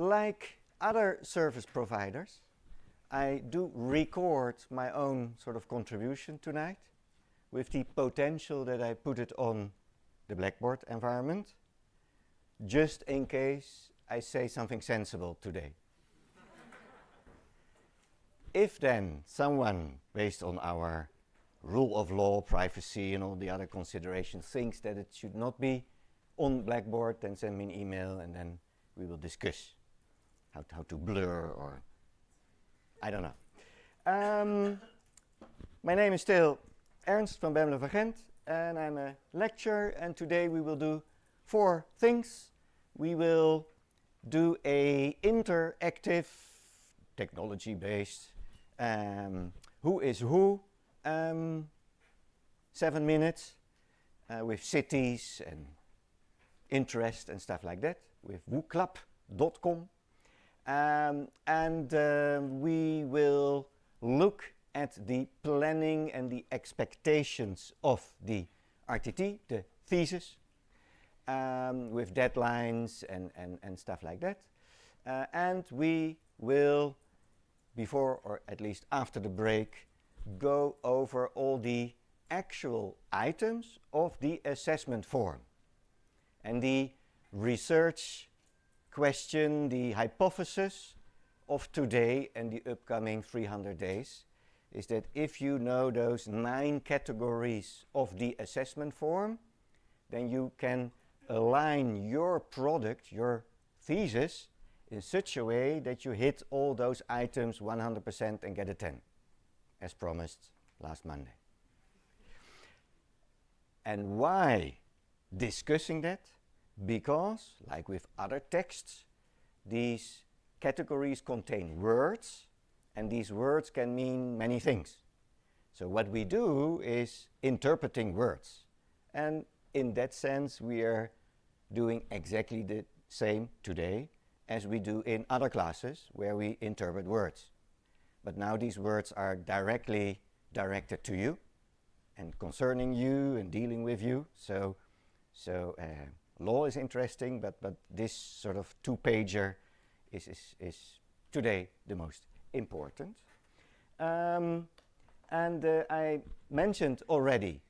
like other service providers, I do record my own sort of contribution tonight with the potential that I put it on the Blackboard environment, just in case I say something sensible today. If then someone, based on our rule of law, privacy and all the other considerations, thinks that it should not be on Blackboard, then send me an email and then we will discuss how to blur or I don't know. My name is still Ernst van Bemmelen van Gent and I'm a lecturer, and today we will do 4 things. We will do a interactive, technology-based, who is who, 7 minutes with cities and interest and stuff like that with wooclap.com. We will look at the planning and the expectations of the RTT, the thesis, with deadlines and stuff like that. And we will, before or at least after the break, go over all the actual items of the assessment form. And the research question, the hypothesis of today and the upcoming 300 days is that if you know those 9 categories of the assessment form, then you can align your product, your thesis, in such a way that you hit all those items 100% and get a 10, as promised last Monday. And why discussing that? Because, like with other texts, these categories contain words, and these words can mean many things. So what we do is interpreting words. And in that sense, we are doing exactly the same today as we do in other classes where we interpret words. But now these words are directly directed to you and concerning you and dealing with you. So law is interesting, but this sort of 2-pager is today the most important. I mentioned already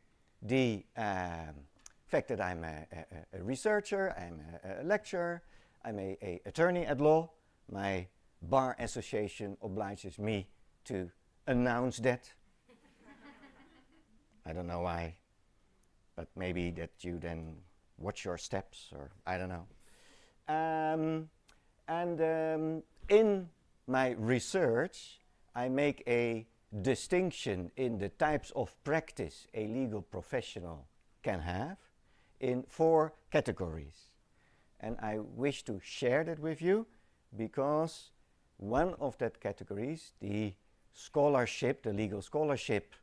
the fact that I'm a researcher, I'm a lecturer, I'm a attorney at law. My bar association obliges me to announce that. I don't know why, but maybe that you then watch your steps, or I don't know. In my research, I make a distinction in the types of practice a legal professional can have in 4 categories. And I wish to share that with you because one of that categories, the scholarship, the legal scholarship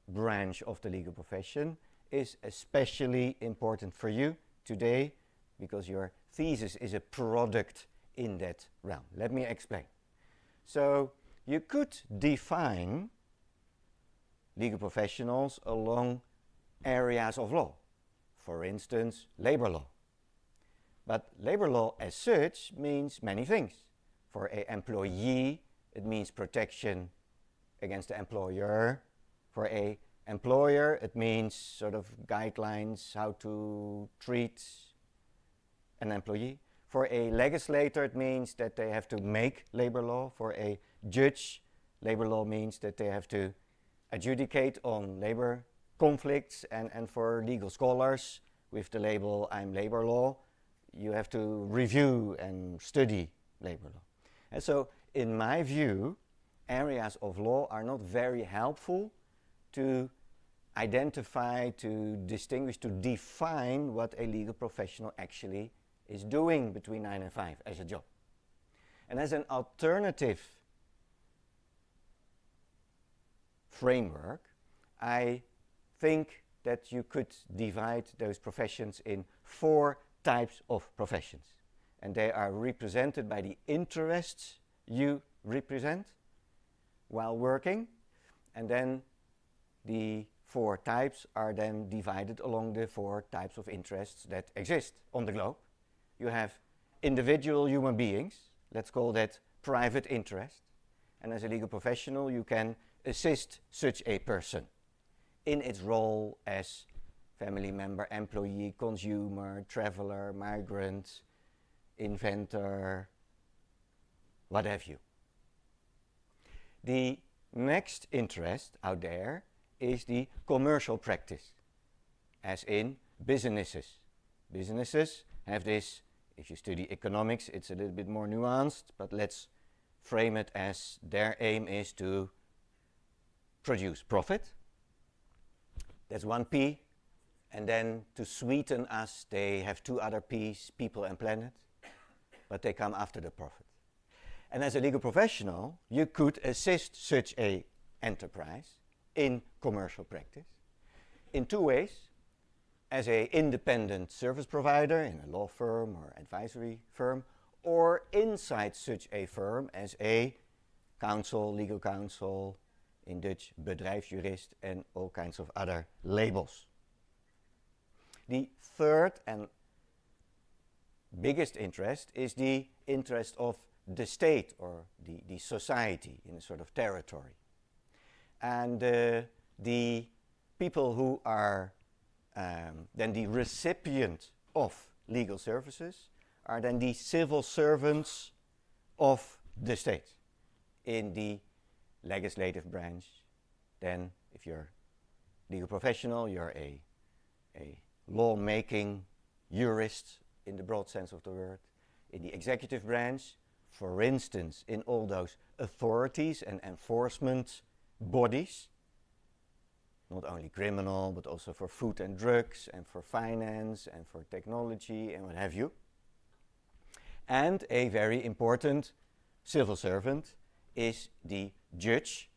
branch of the legal profession, is especially important for you today because your thesis is a product in that realm. Let me explain. So you could define legal professionals along areas of law. For instance, labor law. But labor law as such means many things. For an employee, it means protection against the employer. For an employer, it means sort of guidelines how to treat an employee. For a legislator, it means that they have to make labor law. For a judge, labor law means that they have to adjudicate on labor conflicts. And for legal scholars, with the label I'm labor law, you have to review and study labor law. And so, in my view, areas of law are not very helpful to identify, to distinguish, to define what a legal professional actually is doing between 9 and 5 as a job. And as an alternative framework, I think that you could divide those professions in 4 types of professions. And they are represented by the interests you represent while working. And then the 4 types are then divided along the 4 types of interests that exist on the globe. You have individual human beings let's call that private interest. And as a legal professional, you can assist such a person in its role as family member, employee, consumer, traveler, migrant, inventor, what have you. The next interest out there is the commercial practice, as in businesses. Businesses have this, if you study economics, it's a little bit more nuanced, but let's frame it as their aim is to produce profit. That's one P. And then to sweeten us, they have two other P's, people and planet, but they come after the profit. And as a legal professional, you could assist such a enterprise in commercial practice in two ways. As an independent service provider in a law firm or advisory firm, or inside such a firm as a counsel, legal counsel, in Dutch bedrijfsjurist, and all kinds of other labels. The third and biggest interest is the interest of the state or the society in a sort of territory. And the people who are then the recipient of legal services are then the civil servants of the state in the legislative branch. Then if you're a legal professional, you're a law-making jurist in the broad sense of the word. In the executive branch, for instance, in all those authorities and enforcement bodies, not only criminal, but also for food and drugs, and for finance, and for technology, and what have you. And a very important civil servant is the judge.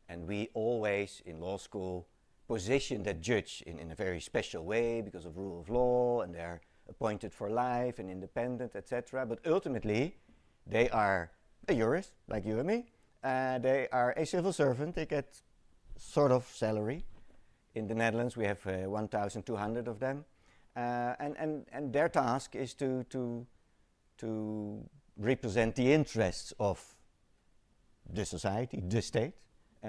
And we always, in law school, position that judge in a very special way because of rule of law, and they're appointed for life and independent, etc. But ultimately, they are a jurist, like you and me. They are a civil servant. They get sort of salary. In the Netherlands, we have 1,200 of them. And their task is to represent the interests of the society, the state,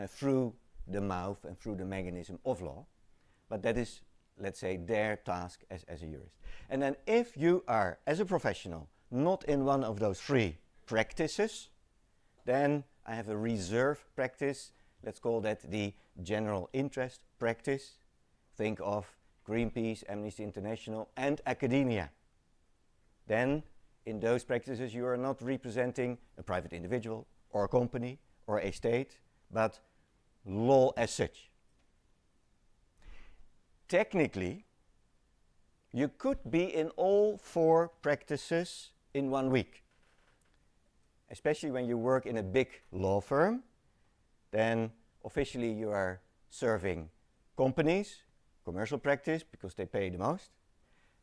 through the mouth and through the mechanism of law. But that is, let's say, their task as a jurist. And then if you are, as a professional, not in one of those three practices, then I have a reserve practice. Let's call that the general interest practice. Think of Greenpeace, Amnesty International, and academia. Then, in those practices, you are not representing a private individual or a company or a state, but law as such. Technically, you could be in all four practices in 1 week. Especially when you work in a big law firm, then officially you are serving companies, commercial practice, because they pay the most.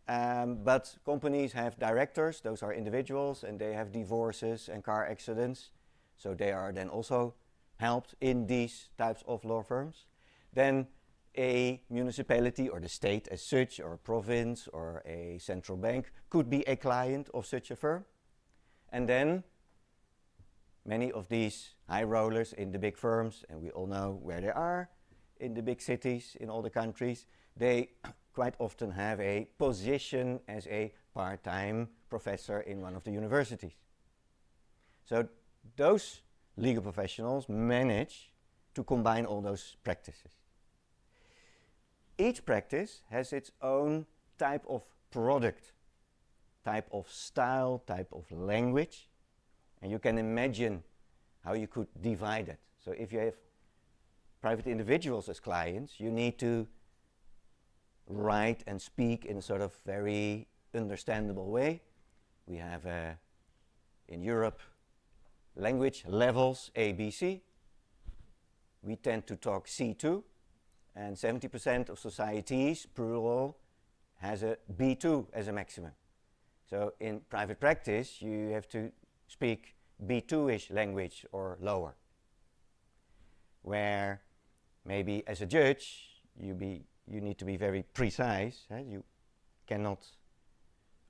But companies have directors, those are individuals, and they have divorces and car accidents. So they are then also helped in these types of law firms. Then a municipality or the state as such, or a province or a central bank could be a client of such a firm. And then many of these high rollers in the big firms, and we all know where they are, in the big cities, in all the countries, they quite often have a position as a part-time professor in one of the universities. So those legal professionals manage to combine all those practices. Each practice has its own type of product, type of style, type of language, and you can imagine how you could divide it. So if you have private individuals as clients, you need to write and speak in a sort of very understandable way. We have in Europe language levels A, B, C. We tend to talk C2, and 70% of societies, plural, has a B2 as a maximum. So in private practice, you have to speak B2-ish language or lower. Where maybe as a judge, you need to be very precise. You cannot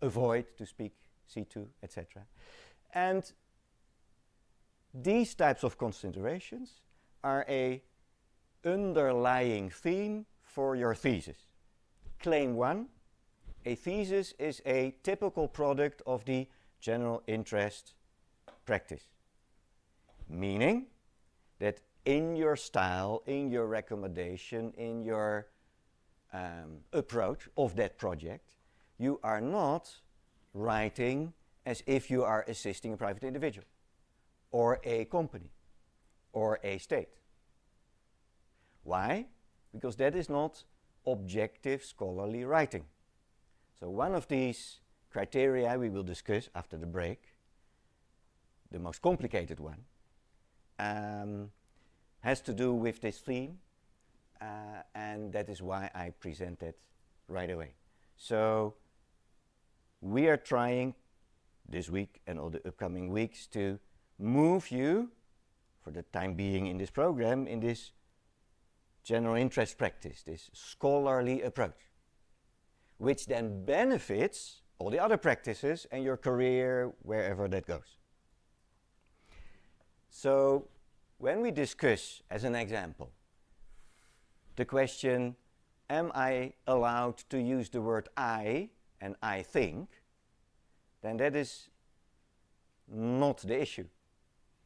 avoid to speak C2, etc. And these types of considerations are a underlying theme for your thesis. Claim 1, a thesis is a typical product of the general interest practice. Meaning that in your style, in your recommendation, in your approach of that project, you are not writing as if you are assisting a private individual or a company or a state. Why? Because that is not objective scholarly writing. So one of these criteria we will discuss after the break, the most complicated one, has to do with this theme, and that is why I present it right away. So we are trying this week and all the upcoming weeks to move you, for the time being in this program, in this general interest practice, this scholarly approach, which then benefits all the other practices and your career, wherever that goes. So when we discuss, as an example, the question, am I allowed to use the word I and I think, then that is not the issue.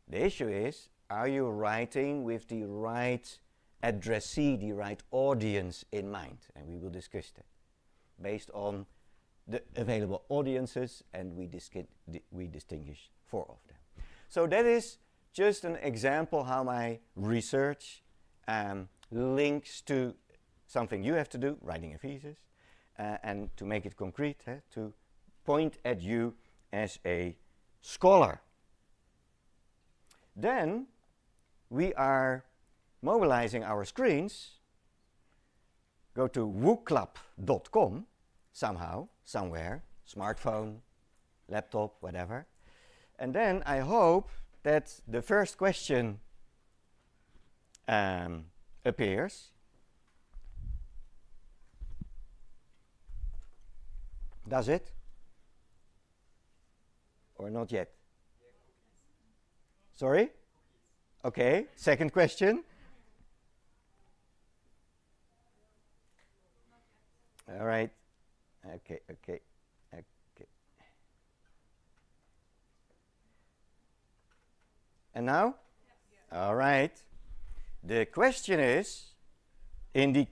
The issue is, are you writing with the right addressee, the right audience in mind? And we will discuss that based on the available audiences, and we distinguish 4 of them. So that is just an example how my research links to something you have to do, writing a thesis, and to make it concrete, to point at you as a scholar. Then we are mobilizing our screens, go to wooclub.com somehow, somewhere, smartphone, laptop, whatever. And then I hope that the first question appears. Does it? Or not yet? Sorry? Okay, second question. All right. Okay. And now? Yes. All right. The question is, in the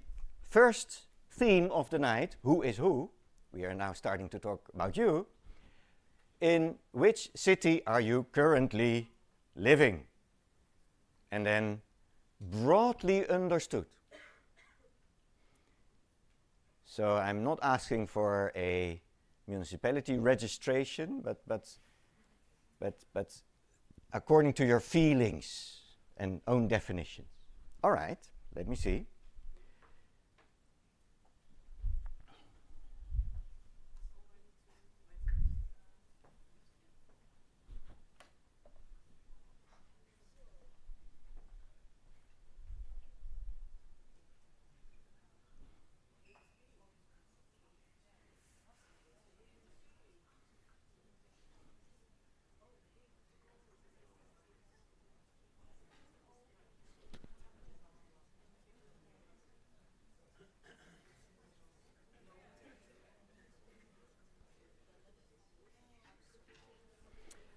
first theme of the night, who is who? We are now starting to talk about you. In which city are you currently living? And then broadly understood. So I'm not asking for a municipality registration, but according to your feelings and own definitions. All right, let me see.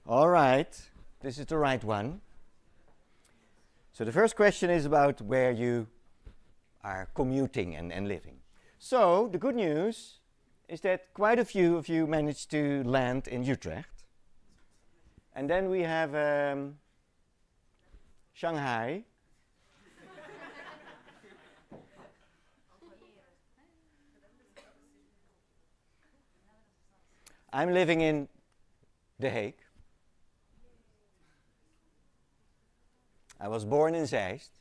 All right, this is the right one. So the first question is about where you are commuting and living. So the good news is that quite a few of you managed to land in Utrecht. And then we have Shanghai. I'm living in The Hague. I was born in Zeist.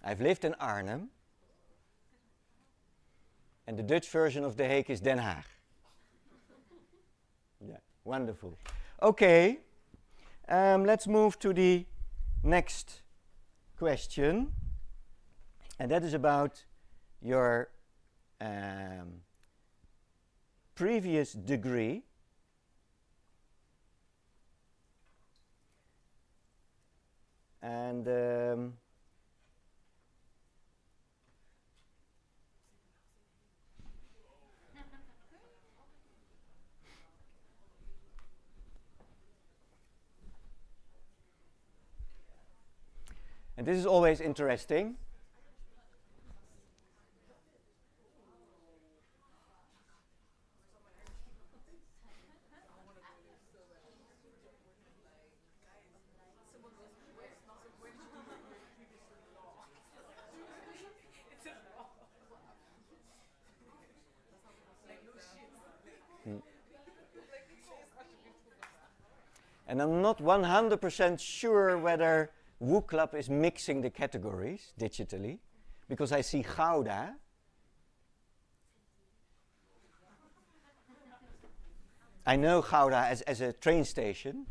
I've lived in Arnhem. And the Dutch version of The Hague is Den Haag. Yeah, wonderful. Okay, let's move to the next question. And that is about your previous degree And and this is always interesting. And I'm not 100% sure whether WooClub is mixing the categories digitally, because I see Gouda. I know Gouda as a train station.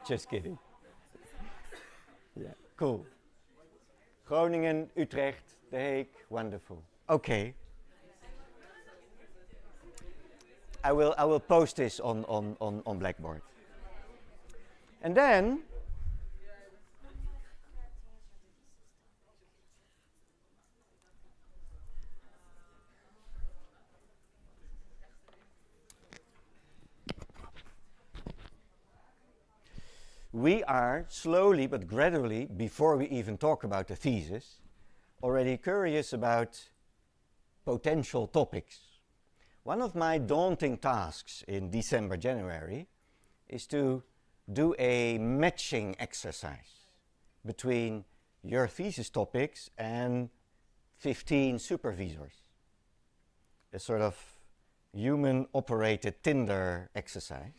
Just kidding. Yeah, cool. Groningen, Utrecht, The Hague, wonderful. Okay. I will post this on Blackboard. And then we are slowly but gradually, before we even talk about the thesis, already curious about potential topics. One of my daunting tasks in December, January is to do a matching exercise between your thesis topics and 15 supervisors. A sort of human-operated Tinder exercise.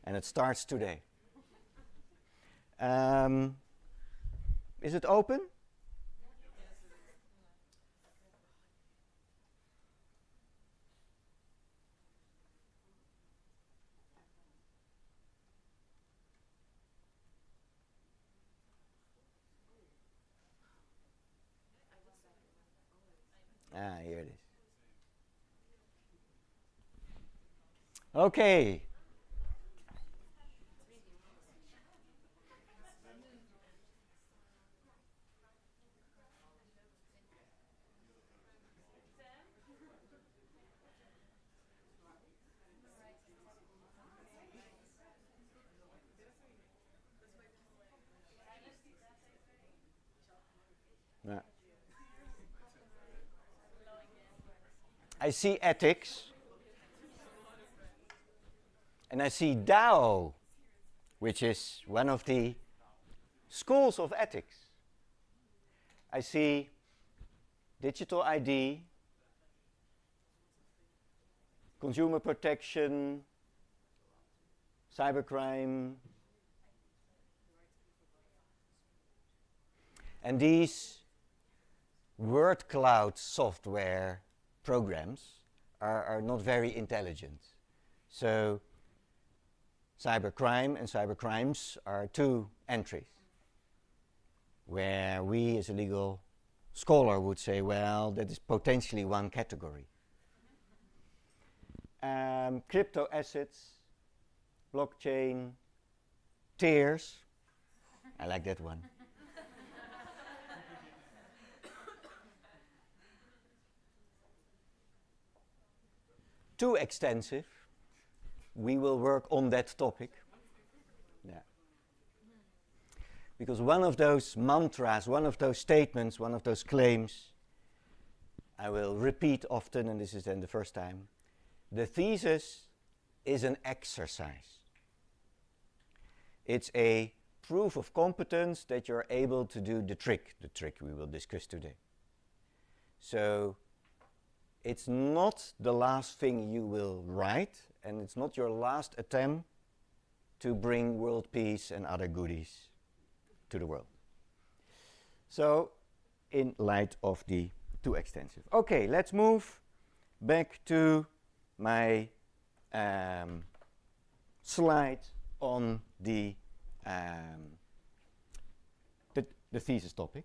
And it starts today. Is it open? Ah, here it is. Okay. Yeah. I see ethics. And I see Dao, which is one of the schools of ethics. I see digital ID, consumer protection, cybercrime. And these word cloud software programs are not very intelligent. So cybercrime and cybercrimes are two entries, where we as a legal scholar would say, well, that is potentially one category. Crypto assets, blockchain, tiers. I like that one. Too extensive. We will work on that topic. Yeah. Because one of those mantras, one of those statements, one of those claims, I will repeat often, and this is then the first time. The thesis is an exercise. It's a proof of competence that you're able to do the trick we will discuss today. So it's not the last thing you will write, and it's not your last attempt to bring world peace and other goodies to the world. So, in light of the too extensive. Okay, let's move back to my slide on the thesis topic.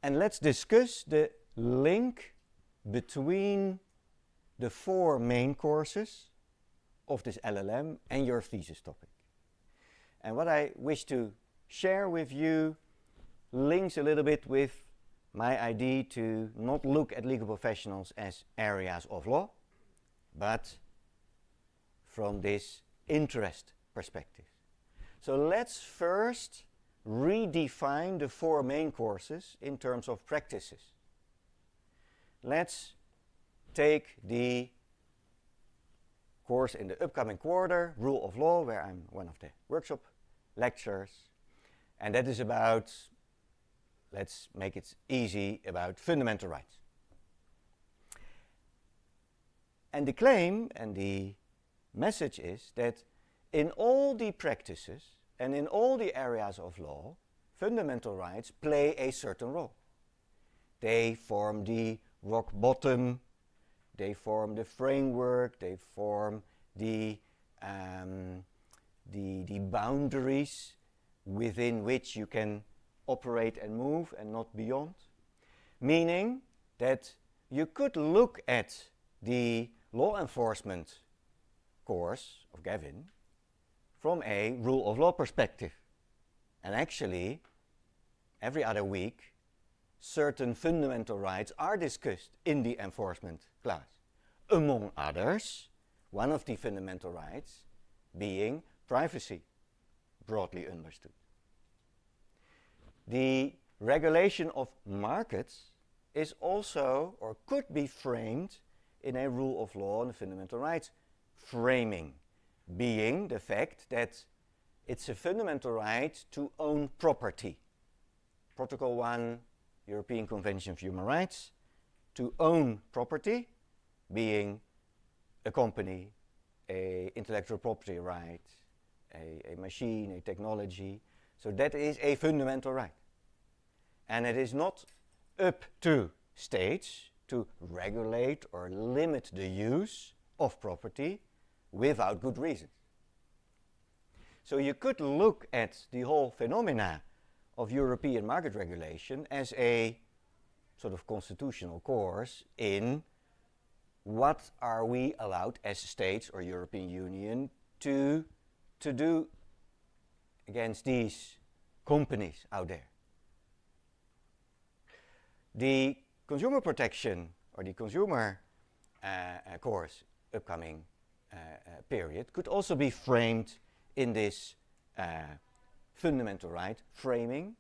And let's discuss the link between the 4 main courses of this LLM and your thesis topic. And what I wish to share with you links a little bit with my idea to not look at legal professionals as areas of law, but from this interest perspective. So let's first redefine the 4 main courses in terms of practices. Let's take the course in the upcoming quarter, Rule of Law, where I'm one of the workshop lecturers, and that is about, let's make it easy, about fundamental rights. And the claim and the message is that in all the practices and in all the areas of law, fundamental rights play a certain role. They form the rock bottom, they form the framework, they form the boundaries within which you can operate and move and not beyond. Meaning that you could look at the law enforcement course of Gavin from a rule of law perspective. And actually, every other week, certain fundamental rights are discussed in the enforcement class. Among others, one of the fundamental rights being privacy, broadly understood. The regulation of markets is also, or could be framed in a rule of law and fundamental rights framing, being the fact that it's a fundamental right to own property. Protocol 1, European Convention of Human Rights, to own property, being a company, a intellectual property right, a machine, a technology. So that is a fundamental right. And it is not up to states to regulate or limit the use of property without good reasons. So you could look at the whole phenomena of European market regulation as a sort of constitutional course in what are we allowed as states or European Union to do against these companies out there. The consumer protection or the consumer course upcoming period could also be framed in this fundamental right framing,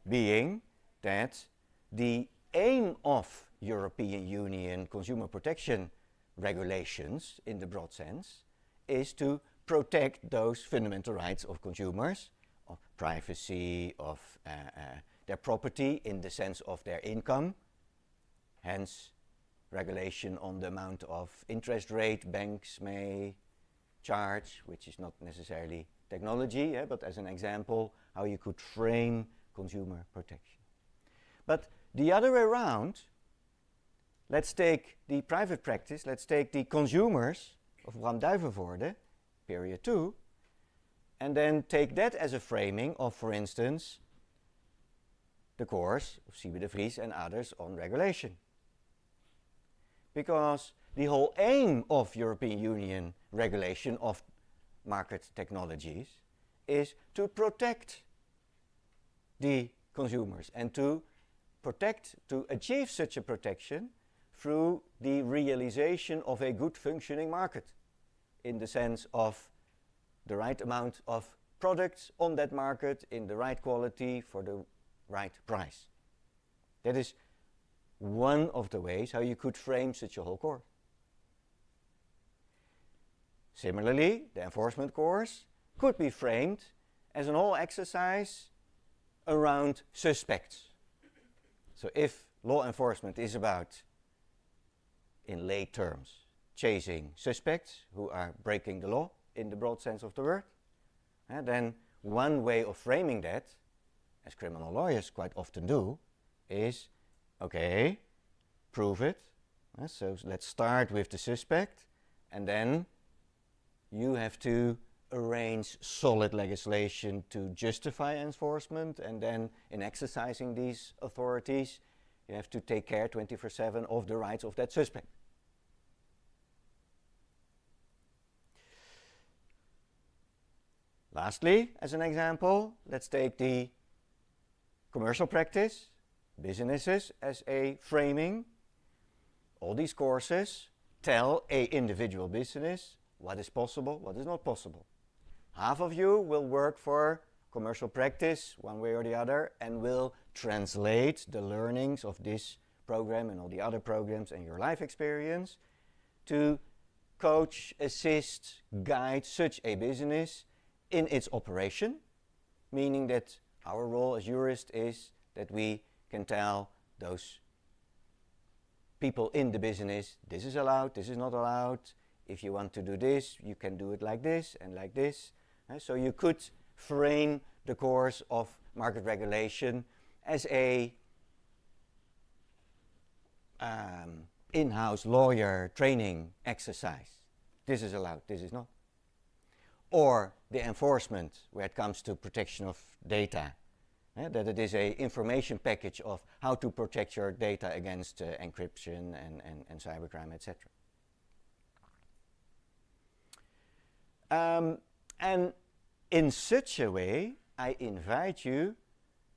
being that the aim of European Union consumer protection regulations in the broad sense is to protect those fundamental rights of consumers, of privacy, of their property in the sense of their income, hence regulation on the amount of interest rate banks may charge, which is not necessarily technology, but as an example, how you could frame consumer protection. But the other way around, let's take the private practice, let's take the consumers of Bram Duivenvoorde, period 2, and then take that as a framing of, for instance, the course of Siebe de Vries and others on regulation. Because the whole aim of European Union regulation of market technologies is to protect the consumers and to achieve such a protection through the realization of a good functioning market in the sense of the right amount of products on that market in the right quality for the right price. That is one of the ways how you could frame such a whole course. Similarly, the enforcement course could be framed as an whole exercise around suspects. So if law enforcement is about, in lay terms, chasing suspects who are breaking the law in the broad sense of the word, then one way of framing that, as criminal lawyers quite often do, is, okay, prove it. So let's start with the suspect, and then you have to arrange solid legislation to justify enforcement, and then in exercising these authorities, you have to take care 24/7 of the rights of that suspect. Lastly, as an example, let's take the commercial practice, businesses as a framing. All these courses tell a individual business what is possible, what is not possible. Half of you will work for commercial practice one way or the other and will translate the learnings of this program and all the other programs and your life experience to coach, assist, guide such a business in its operation, meaning that our role as jurists is that we can tell those people in the business, this is allowed, this is not allowed. If you want to do this, you can do it like this and like this. So you could frame the course of market regulation as a in-house lawyer training exercise. This is allowed, this is not. Or the enforcement where it comes to protection of data. That it is an information package of how to protect your data against encryption and cybercrime, etc. And in such a way, I invite you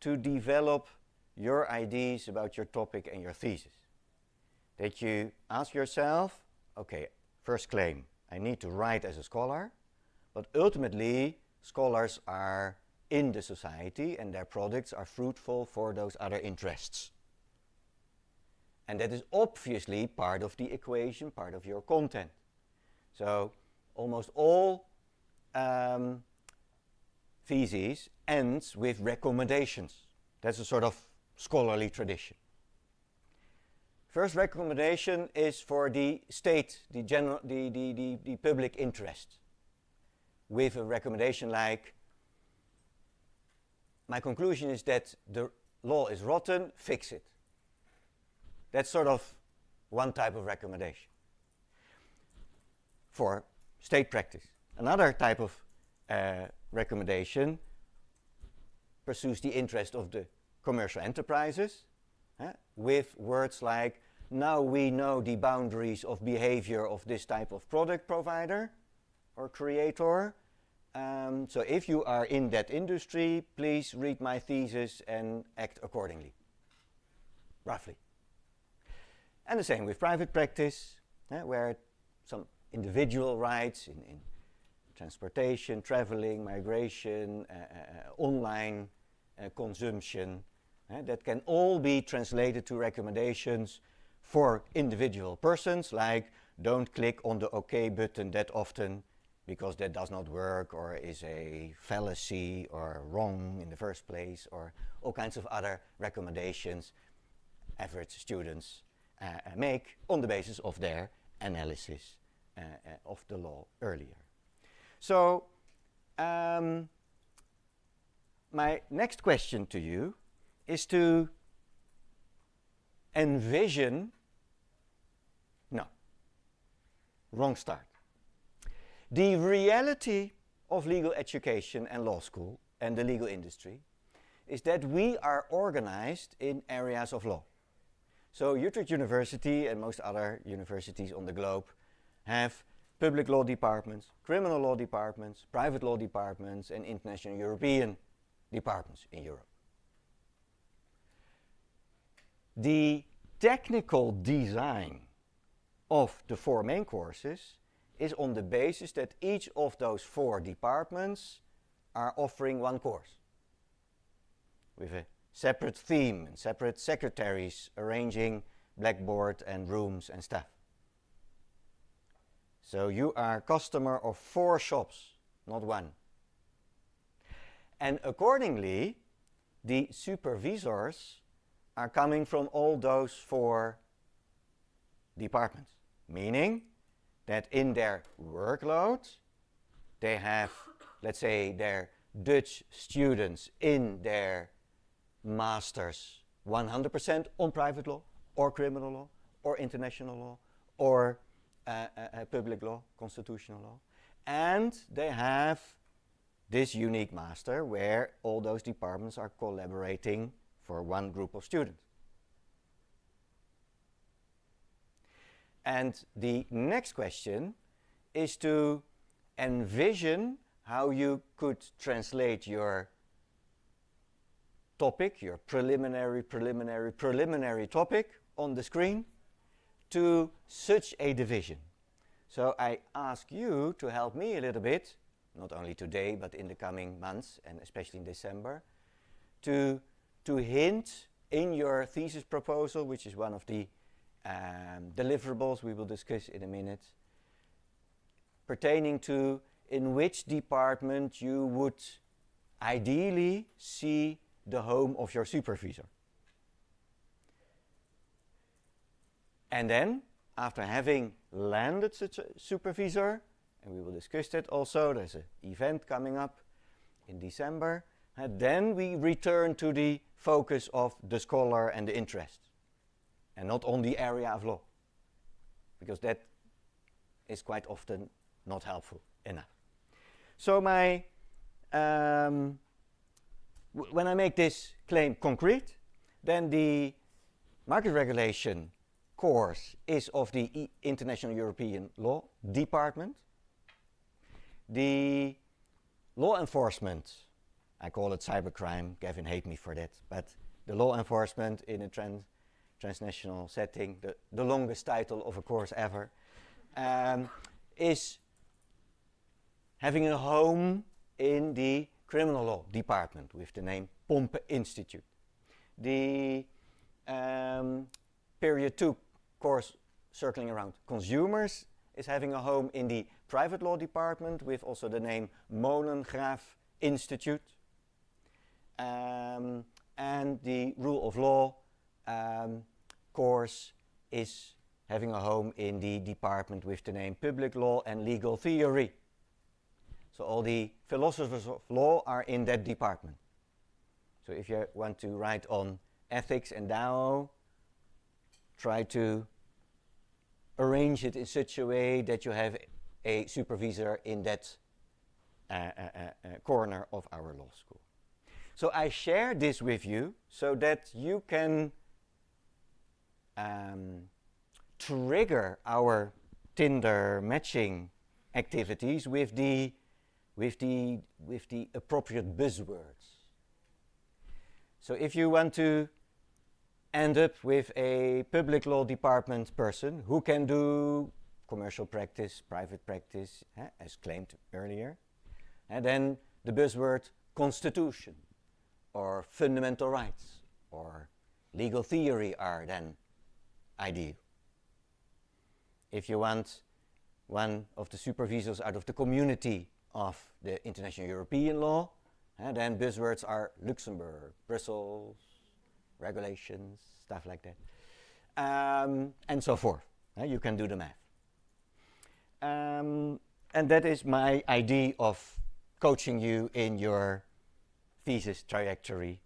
to develop your ideas about your topic and your thesis. That you ask yourself, okay, first claim, I need to write as a scholar, but ultimately, scholars are in the society and their products are fruitful for those other interests. And that is obviously part of the equation, part of your content. So almost all theses ends with recommendations. That's a sort of scholarly tradition. First recommendation is for the state, the public interest, with a recommendation like, my conclusion is that the law is rotten, fix it. That's sort of one type of recommendation for state practice. Another type of recommendation pursues the interest of the commercial enterprises with words like, now we know the boundaries of behavior of this type of product provider or creator. So if you are in that industry, please read my thesis and act accordingly, roughly. And the same with private practice, where some individual rights in transportation, traveling, migration, online consumption, that can all be translated to recommendations for individual persons, like don't click on the OK button that often because that does not work or is a fallacy or wrong in the first place, or all kinds of other recommendations average students make on the basis of their analysis of the law earlier. So my next question to you is to envision, no, wrong start. The reality of legal education and law school and the legal industry is that we are organized in areas of law. So Utrecht University and most other universities on the globe have public law departments, criminal law departments, private law departments, and international European departments in Europe. The technical design of the four main courses is on the basis that each of those four departments are offering one course with a separate theme and separate secretaries arranging blackboard and rooms and stuff. So you are a customer of four shops, not one. And accordingly, the supervisors are coming from all those four departments, meaning that in their workload, they have, let's say, their Dutch students in their masters 100% on private law or criminal law or international law or public law, constitutional law. And they have this unique master where all those departments are collaborating for one group of students. And the next question is to envision how you could translate your topic, your preliminary topic on the screen to such a division. So I ask you to help me a little bit, not only today, but in the coming months, and especially in December, to hint in your thesis proposal, which is one of the deliverables we will discuss in a minute, pertaining to in which department you would ideally see the home of your supervisor. And then, after having landed such a supervisor, and we will discuss that also, there's an event coming up in December, and then we return to the focus of the scholar and the interest, and not on the area of law, because that is quite often not helpful enough. So when I make this claim concrete, then the market regulation course is of the International European Law Department. The law enforcement, I call it cybercrime, Gavin hates me for that, but the law enforcement in a transnational setting, the longest title of a course ever, is having a home in the criminal law department with the name Pompe Institute. The period 2 course circling around consumers is having a home in the private law department with also the name Molengraaf Institute. And the rule of law course is having a home in the department with the name Public Law and Legal Theory. So all the philosophers of law are in that department. So if you want to write on ethics and Tao, try to arrange it in such a way that you have a supervisor in that corner of our law school. So I share this with you so that you can trigger our Tinder matching activities with the appropriate buzzwords. So if you want to end up with a public law department person who can do commercial practice, private practice, as claimed earlier, and then the buzzword constitution or fundamental rights or legal theory are then ideal. If you want one of the supervisors out of the community of the International European Law, then buzzwords are Luxembourg, Brussels, regulations, stuff like that, and so forth. You can do the math. And that is my idea of coaching you in your thesis trajectory,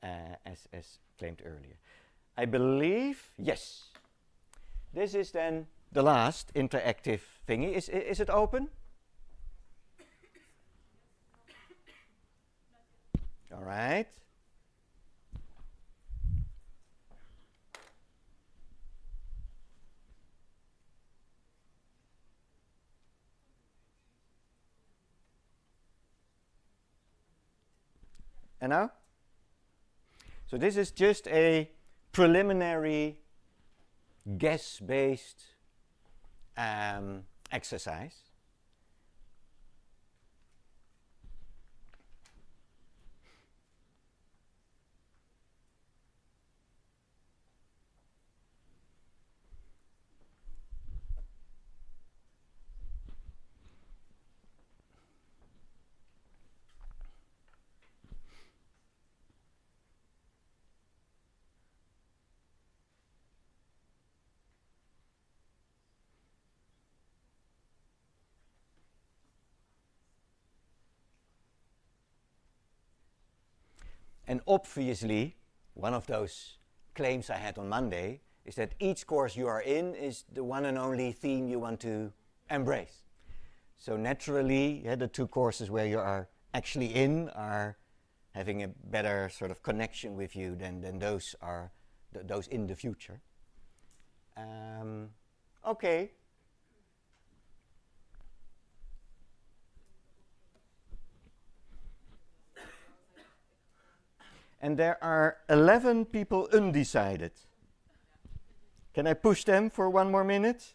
as claimed earlier. I believe, yes, this is then the last interactive thingy. Is it open? All right. And now? So this is just a preliminary guess-based exercise. And obviously, one of those claims I had on Monday is that each course you are in is the one and only theme you want to embrace. So naturally, the 2 courses where you are actually in are having a better sort of connection with you than those are those in the future. Okay. and there are 11 people undecided. Can I push them for one more minute?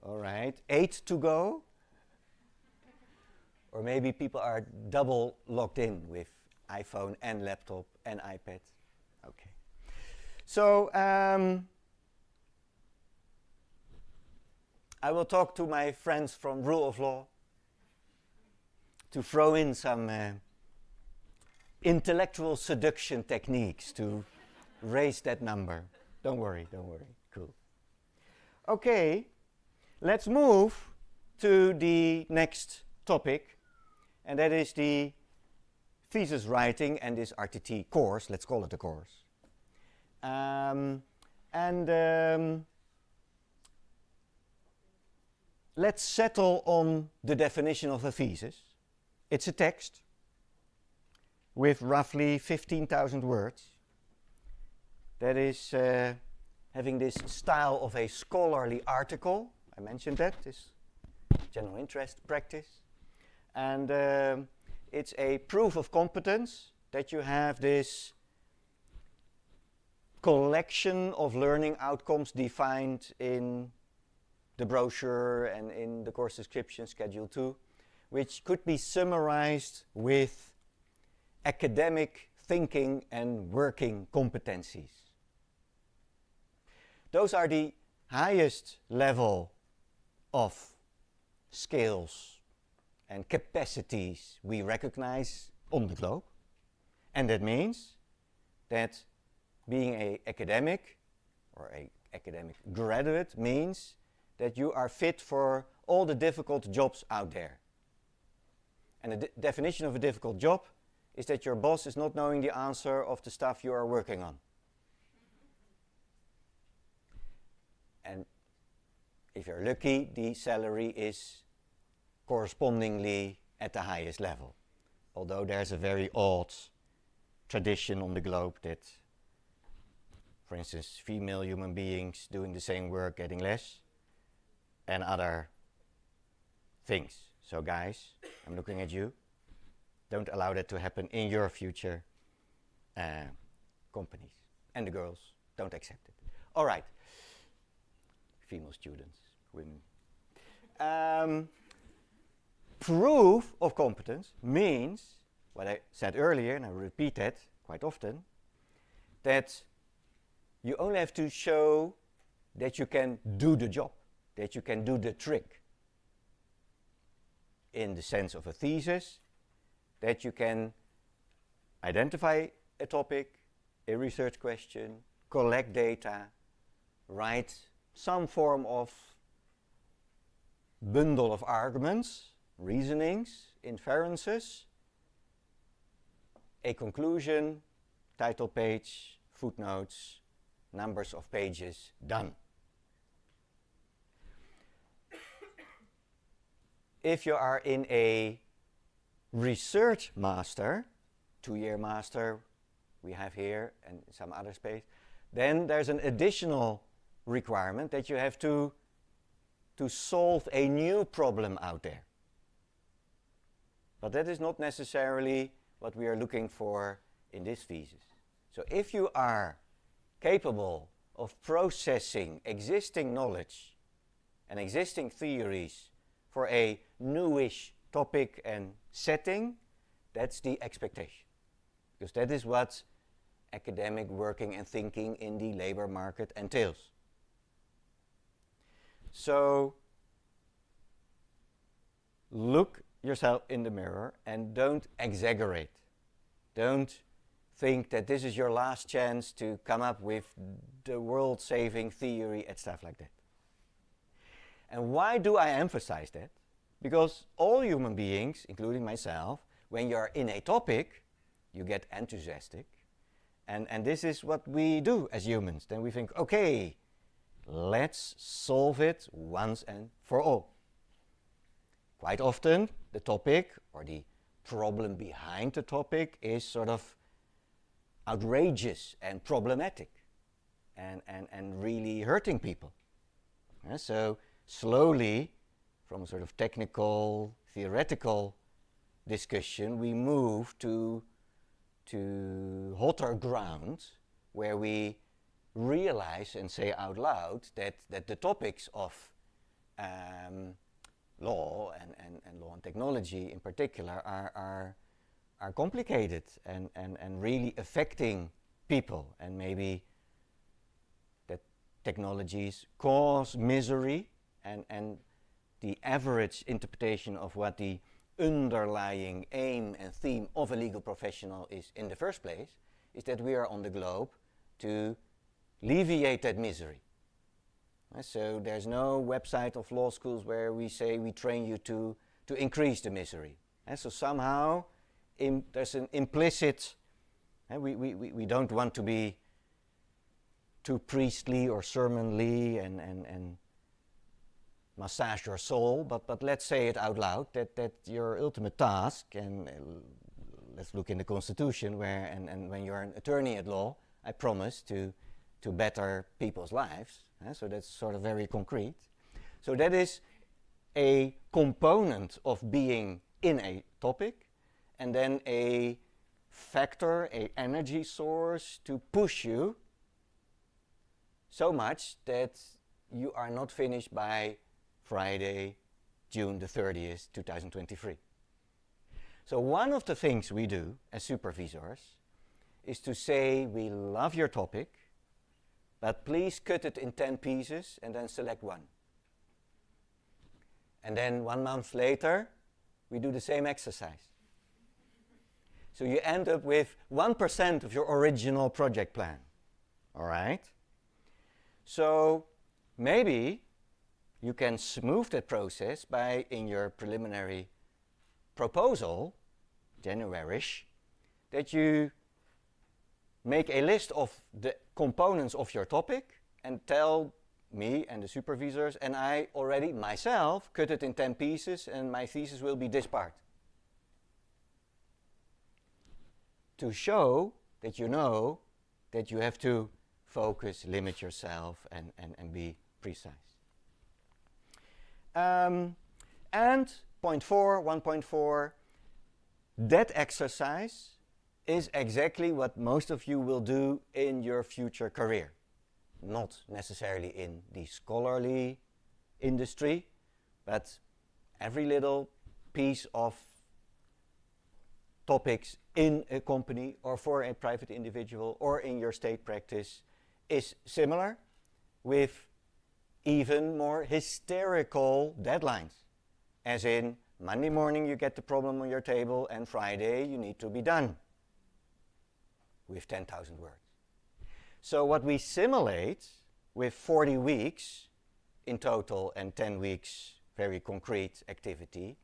All right, 8 to go. Or maybe people are double logged in with iPhone and laptop and iPad. Okay. So I will talk to my friends from Rule of Law to throw in some intellectual seduction techniques to raise that number. Don't worry, cool. Okay, let's move to the next topic, and that is the thesis writing and this RTT course. Let's call it a course. Let's settle on the definition of a thesis. It's a text with roughly 15,000 words that is having this style of a scholarly article. I mentioned that, this general interest practice. And it's a proof of competence that you have this collection of learning outcomes defined in the brochure and in the course description, Schedule 2, which could be summarized with academic thinking and working competencies. Those are the highest level of skills and capacities we recognize on the globe. And that means that being an academic or an academic graduate means that you are fit for all the difficult jobs out there. And the definition of a difficult job is that your boss is not knowing the answer of the stuff you are working on. And if you're lucky, the salary is correspondingly at the highest level. Although there's a very odd tradition on the globe that, for instance, female human beings doing the same work getting less, and other things. So guys, I'm looking at you. Don't allow that to happen in your future companies. And the girls, don't accept it. All right. Female students, women. Proof of competence means, what I said earlier, and I repeat that quite often, that you only have to show that you can do the job, that you can do the trick. In the sense of a thesis, that you can identify a topic, a research question, collect data, write some form of bundle of arguments, reasonings, inferences, a conclusion, title page, footnotes, numbers of pages, done. If you are in a research master, 2-year master we have here and some other space, then there's an additional requirement that you have to solve a new problem out there. But that is not necessarily what we are looking for in this thesis. So if you are capable of processing existing knowledge and existing theories for a newish topic and setting, that's the expectation. Because that is what academic working and thinking in the labor market entails. So look yourself in the mirror and don't exaggerate. Don't think that this is your last chance to come up with the world-saving theory and stuff like that. And why do I emphasize that? Because all human beings, including myself, when you're in a topic, you get enthusiastic. And this is what we do as humans. Then we think, okay, let's solve it once and for all. Quite often, the topic or the problem behind the topic is sort of outrageous and problematic and really hurting people. So slowly, from a sort of technical, theoretical discussion, we move to hotter ground where we realize and say out loud that the topics of law and law and technology in particular are complicated and really affecting people, and maybe that technologies cause misery, and the average interpretation of what the underlying aim and theme of a legal professional is in the first place is that we are on the globe to alleviate that misery. So there's no website of law schools where we say we train you to increase the misery. So somehow there's an implicit, we don't want to be too priestly or sermonly and massage your soul, but let's say it out loud that your ultimate task, and let's look in the Constitution where, and when you're an attorney at law, I promise to better people's lives. So that's sort of very concrete. So that is a component of being in a topic, and then a factor, a energy source to push you so much that you are not finished by Friday, June the 30th, 2023. So one of the things we do as supervisors is to say we love your topic, but please cut it in 10 pieces and then select one. And then 1 month later, we do the same exercise. So you end up with 1% of your original project plan. All right? So maybe you can smooth that process by, in your preliminary proposal, January-ish, that you make a list of the components of your topic and tell me and the supervisors, and I already myself cut it in 10 pieces and my thesis will be this part. To show that you know that you have to focus, limit yourself and be precise. And point 4, 1.4, that exercise is exactly what most of you will do in your future career. Not necessarily in the scholarly industry, but every little piece of topics in a company or for a private individual or in your state practice is similar, with even more hysterical deadlines. As in, Monday morning you get the problem on your table and Friday you need to be done with 10,000 words. So what we simulate with 40 weeks in total and 10 weeks very concrete activity,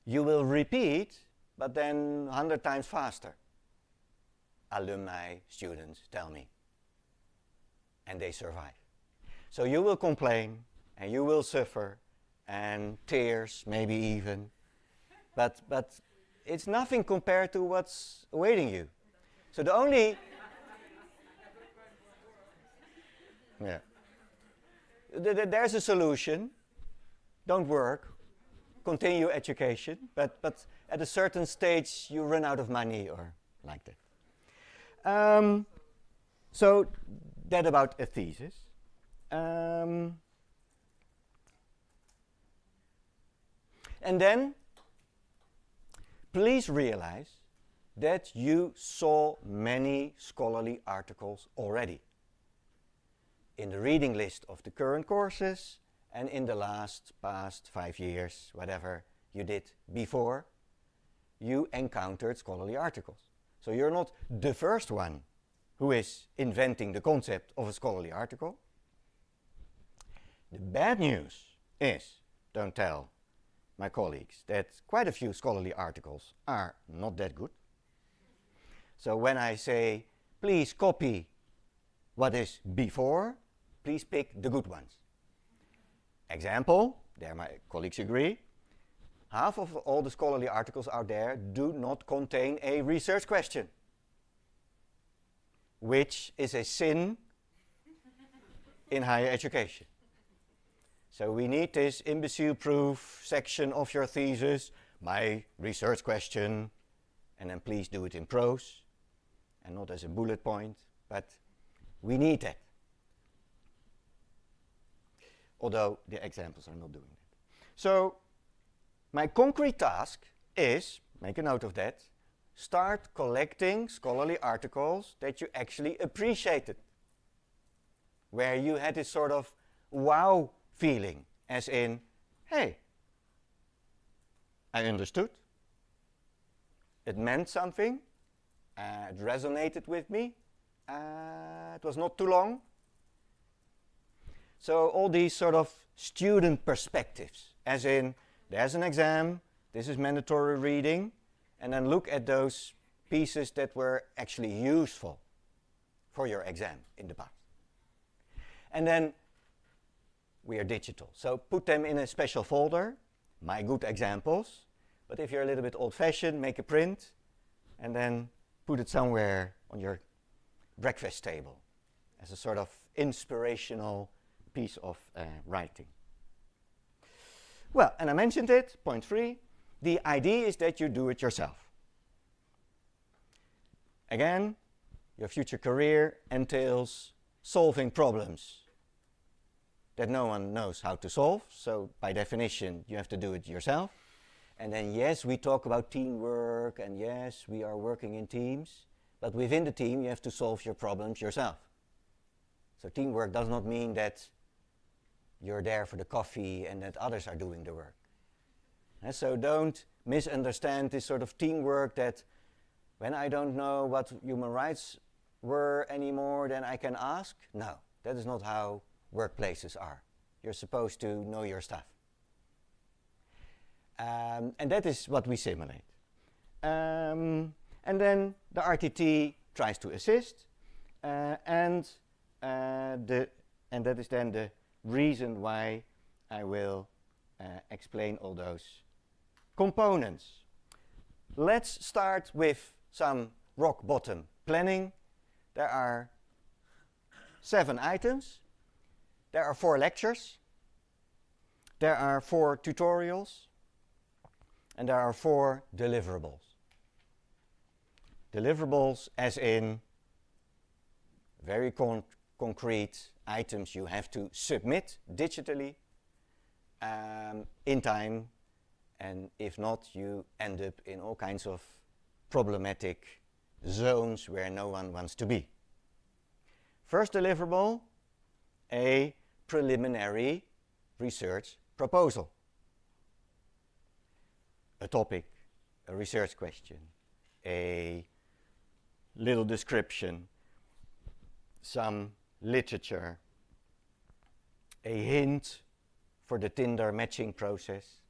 you will repeat, but then 100 times faster. Alumni, students tell me. And they survive. So you will complain, and you will suffer, and tears maybe even, but it's nothing compared to what's awaiting you. So the only... yeah. There's a solution. Don't work. Continue education, but at a certain stage you run out of money or like that. So that about a thesis. And then please realize that you saw many scholarly articles already in the reading list of the current courses and in the past 5 years, whatever you did before, you encountered scholarly articles. So you're not the first one who is inventing the concept of a scholarly article. The bad news is, don't tell my colleagues, that quite a few scholarly articles are not that good. So when I say, please copy what is before, please pick the good ones. Example, there my colleagues agree, half of all the scholarly articles out there do not contain a research question, which is a sin in higher education. So we need this imbecile-proof section of your thesis, my research question, and then please do it in prose and not as a bullet point, but we need that. Although the examples are not doing that. So my concrete task is, make a note of that, start collecting scholarly articles that you actually appreciated, where you had this sort of wow feeling, as in, hey, I understood, it meant something, it resonated with me, it was not too long. So all these sort of student perspectives, as in, there's an exam, this is mandatory reading, and then look at those pieces that were actually useful for your exam in the past. And then we are digital, so put them in a special folder, my good examples, but if you're a little bit old-fashioned, make a print, and then put it somewhere on your breakfast table as a sort of inspirational piece of writing. Well, and I mentioned it, point 3, the idea is that you do it yourself. Again, your future career entails solving problems that no one knows how to solve, so by definition you have to do it yourself. And then yes, we talk about teamwork, and yes, we are working in teams, but within the team you have to solve your problems yourself. So teamwork does not mean that you're there for the coffee and that others are doing the work. And so don't misunderstand this sort of teamwork that when I don't know what human rights were anymore, then I can ask. No, that is not how workplaces are. You're supposed to know your stuff. And that is what we simulate. And then the RTT tries to assist, and that is then the reason why I will explain all those components. Let's start with some rock bottom planning. There are 7 items. There are 4 lectures. There are 4 tutorials. And there are 4 deliverables. Deliverables as in very concrete items you have to submit digitally in time, and if not, you end up in all kinds of problematic zones where no one wants to be. First deliverable, a preliminary research proposal. A topic, a research question, a little description, some literature, a hint for the Tinder matching process.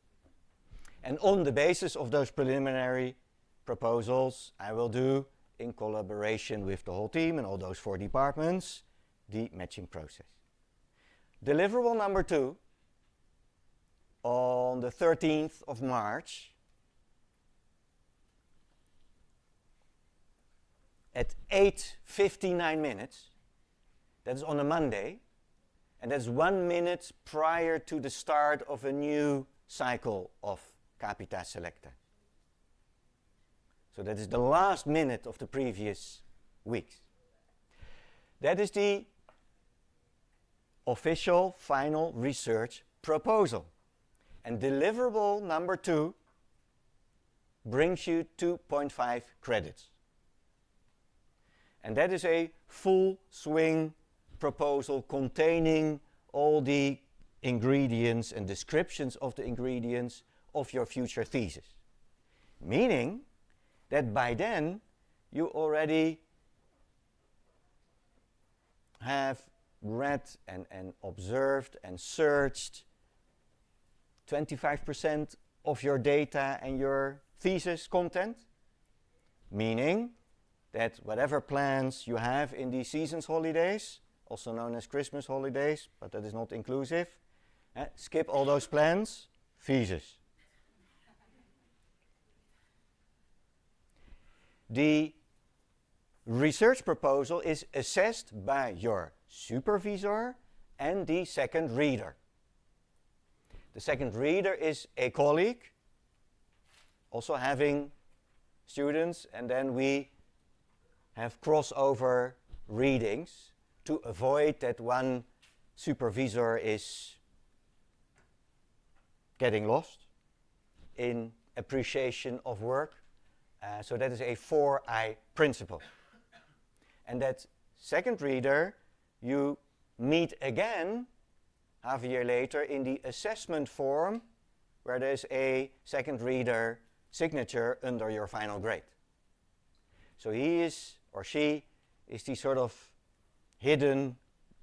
And on the basis of those preliminary proposals, I will do, in collaboration with the whole team and all those 4 departments, the matching process. Deliverable number 2, on the 13th of March, at 8:59 minutes, that is on a Monday, and that's 1 minute prior to the start of a new cycle of Capita Selecta. So that is the last minute of the previous weeks. That is the official final research proposal. And deliverable number 2 brings you 2.5 credits. And that is a full swing proposal containing all the ingredients and descriptions of the ingredients of your future thesis. Meaning that by then you already have read and observed and searched 25% of your data and your thesis content, meaning that whatever plans you have in these seasons holidays, also known as Christmas holidays, but that is not inclusive, skip all those plans, thesis. the research proposal is assessed by your supervisor and the second reader. The second reader is a colleague, also having students, and then we have crossover readings to avoid that one supervisor is getting lost in appreciation of work. So that is a 4I principle. And that second reader, you meet again half a year later in the assessment form, where there's a second reader signature under your final grade. So he is, or she, is the sort of hidden,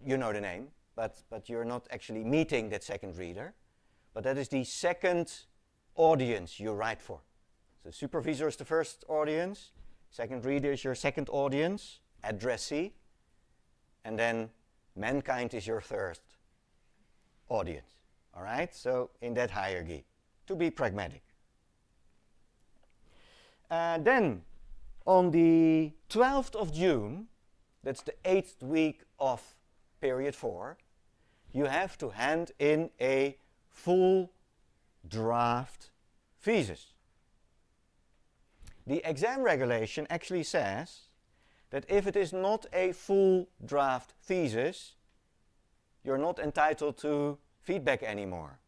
you know the name, but you're not actually meeting that second reader. But that is the second audience you write for. So supervisor is the first audience, second reader is your second audience, addressee, and then mankind is your third audience. All right, so in that hierarchy, to be pragmatic. Then on the 12th of June, that's the 8th week of period 4, you have to hand in a full draft thesis. The exam regulation actually says that if it is not a full draft thesis, you're not entitled to feedback anymore.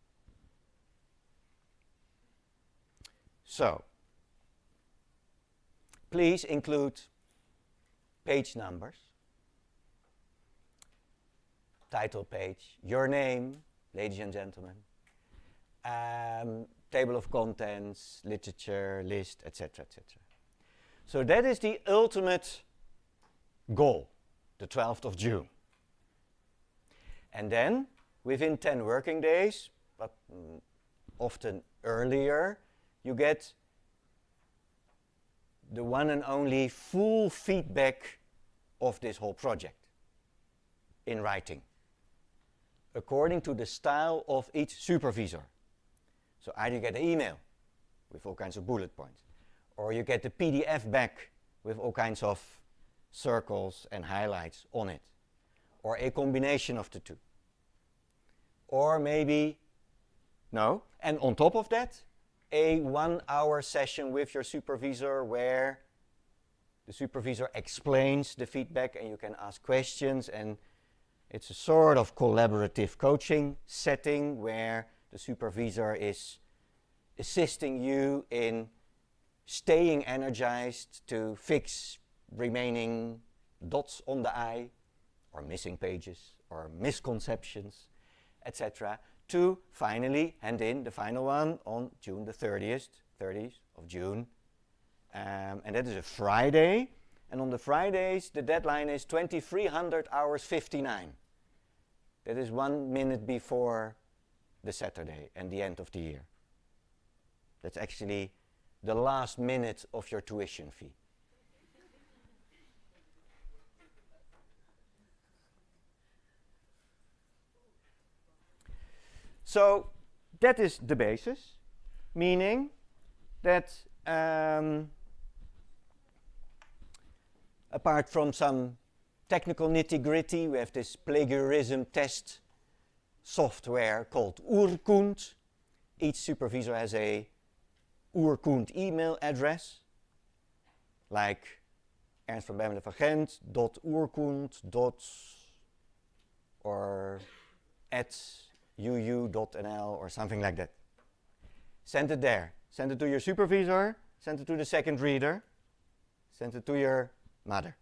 So, please include page numbers, title page, your name, ladies and gentlemen, table of contents, literature, list, etc., etc. So that is the ultimate goal, the 12th of June. And then, within 10 working days, but often earlier, you get the one and only full feedback of this whole project in writing, according to the style of each supervisor. So either you get an email with all kinds of bullet points, or you get the PDF back with all kinds of circles and highlights on it, or a combination of the two. Or maybe, no, and on top of that, a 1-hour session with your supervisor where the supervisor explains the feedback and you can ask questions, and it's a sort of collaborative coaching setting where the supervisor is assisting you in staying energized to fix remaining dots on the I, or missing pages, or misconceptions, etc., to finally hand in the final one on June the 30th of June. And that is a Friday. And on the Fridays, the deadline is 2300 hours 59. That is 1 minute before the Saturday and the end of the year. That's actually the last minute of your tuition fee. So that is the basis, meaning that apart from some technical nitty-gritty, we have this plagiarism test software called Urkund. Each supervisor has a Urkund email address, like Ernst van Bemmelen van Gent .urkund. or @uu.nl or something like that. Send it there. Send it to your supervisor, send it to the second reader, send it to your mother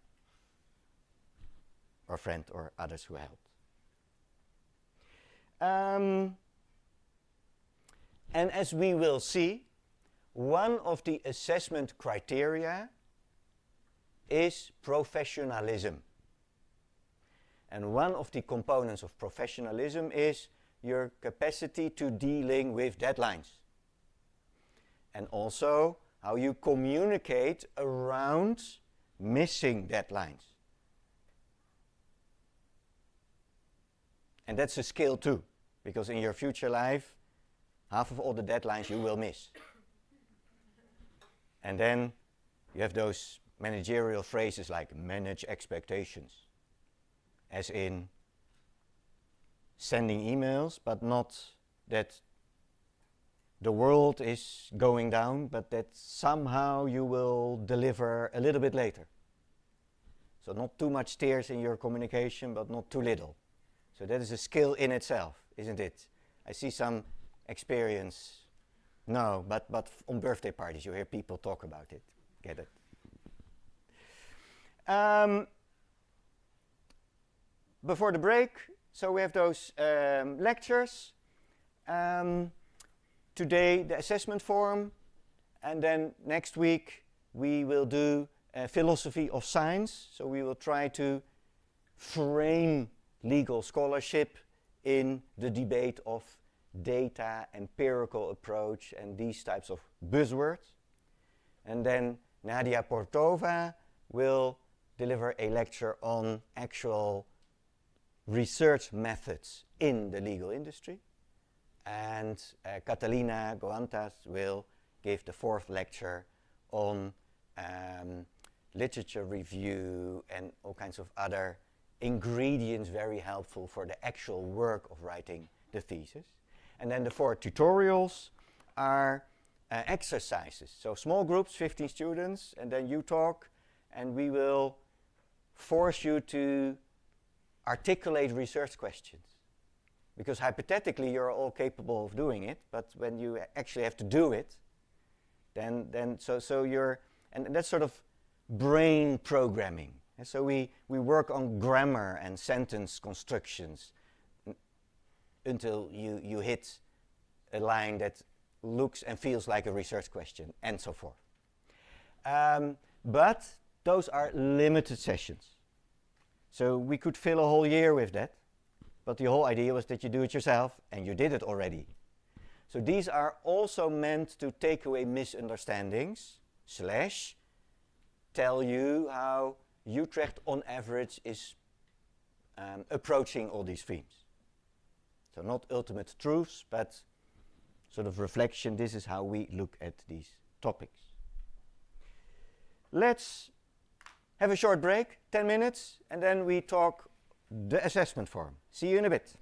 or friend or others who helped. And as we will see, one of the assessment criteria is professionalism. And one of the components of professionalism is your capacity to dealing with deadlines. And also how you communicate around missing deadlines. And that's a skill too, because in your future life, half of all the deadlines you will miss. And then you have those managerial phrases like manage expectations, as in sending emails, but not that the world is going down, but that somehow you will deliver a little bit later. So not too much tears in your communication, but not too little. So that is a skill in itself, isn't it? I see some experience. No, but on birthday parties you hear people talk about it. Get it? Before the break, so we have those lectures. Today the assessment form, and then next week we will do philosophy of science. So we will try to frame legal scholarship in the debate of data, empirical approach, and these types of buzzwords. And then Nadia Portova will deliver a lecture on actual research methods in the legal industry. And Catalina Goantas will give the fourth lecture on literature review and all kinds of other ingredients very helpful for the actual work of writing the thesis. And then the 4 tutorials are exercises. So small groups, 15 students, and then you talk, and we will force you to articulate research questions. Because hypothetically you're all capable of doing it, but when you actually have to do it, then so you're, and that's sort of brain programming. And so we work on grammar and sentence constructions until you hit a line that looks and feels like a research question, and so forth. But those are limited sessions. So we could fill a whole year with that, but the whole idea was that you do it yourself, and you did it already. So these are also meant to take away misunderstandings, / tell you how Utrecht on average is approaching all these themes. So not ultimate truths, but sort of reflection. This is how we look at these topics. Let's have a short break, 10 minutes, and then we talk the assessment form. See you in a bit.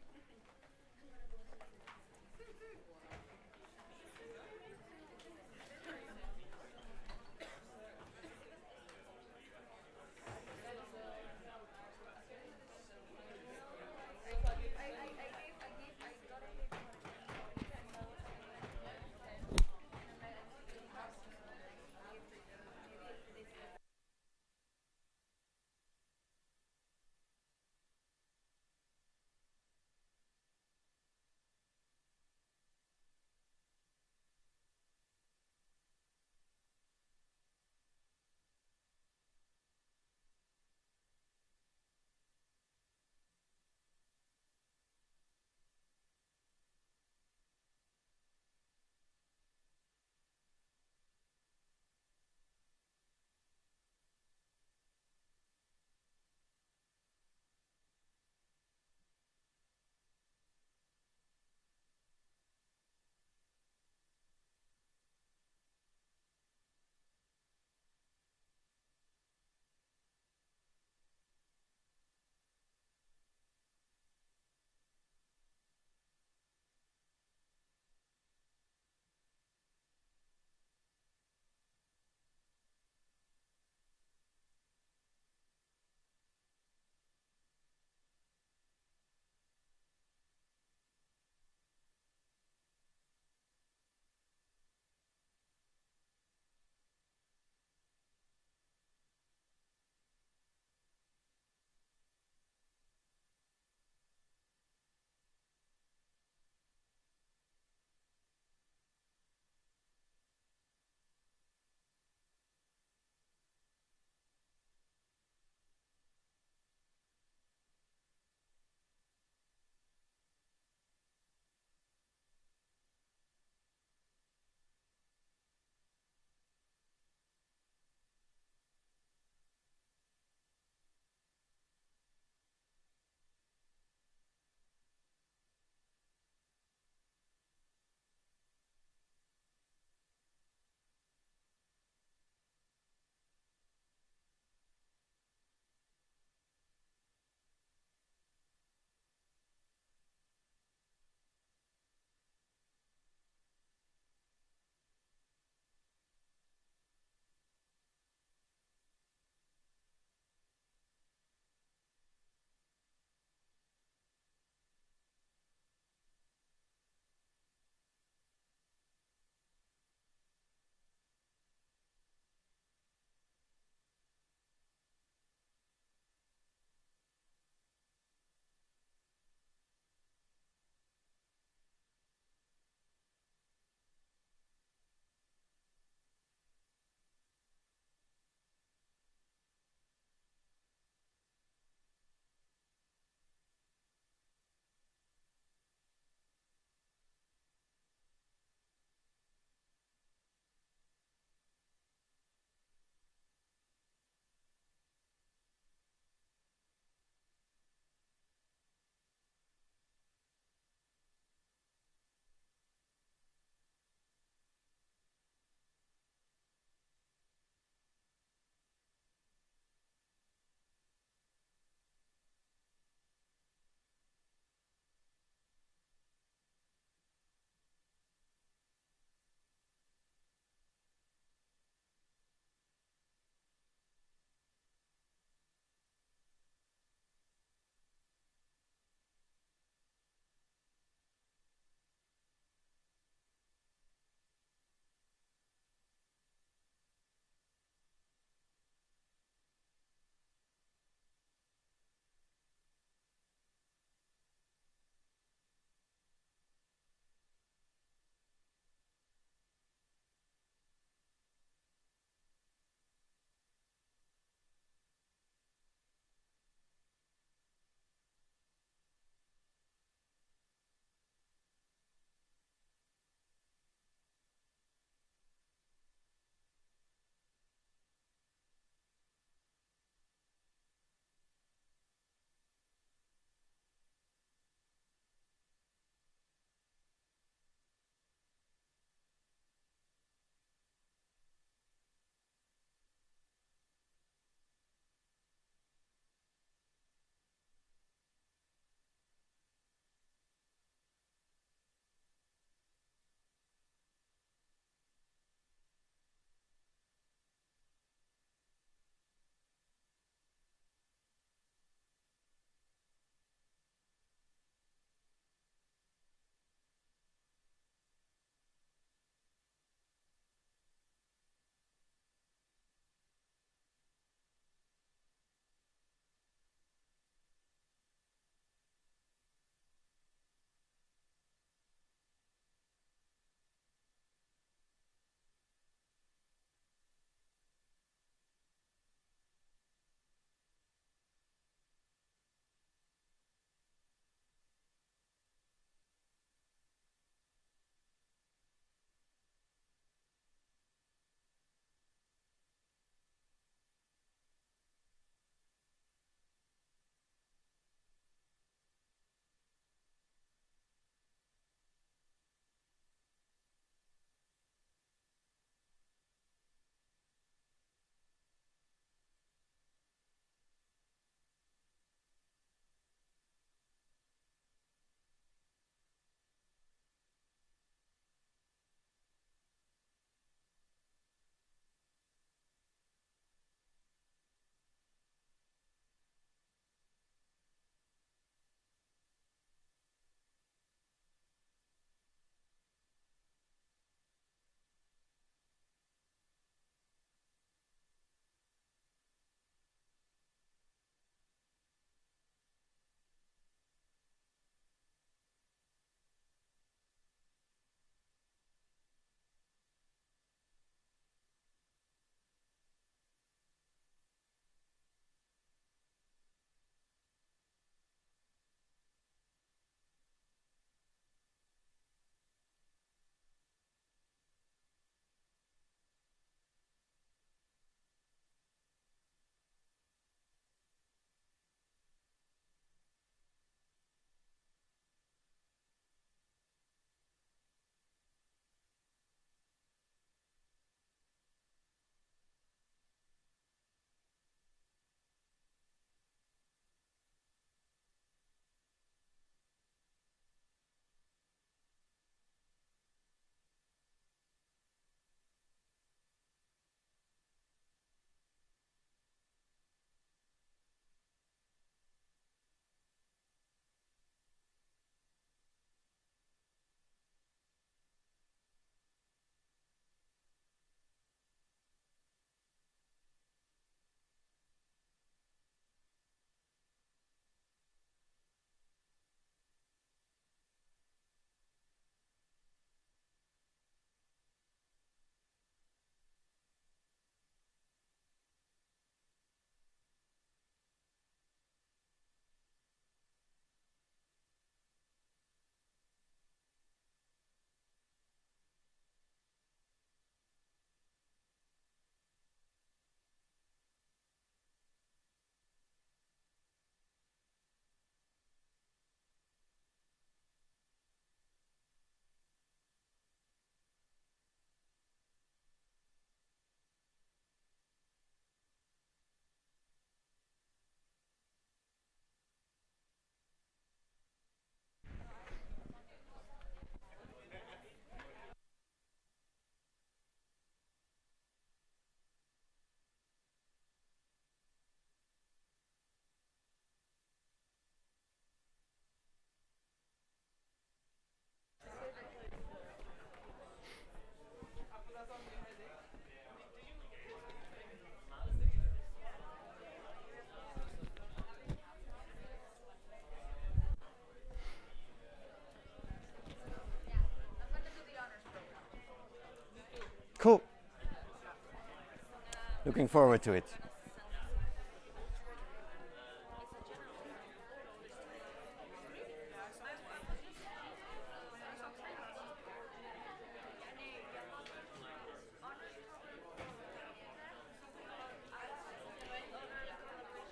Looking forward to it.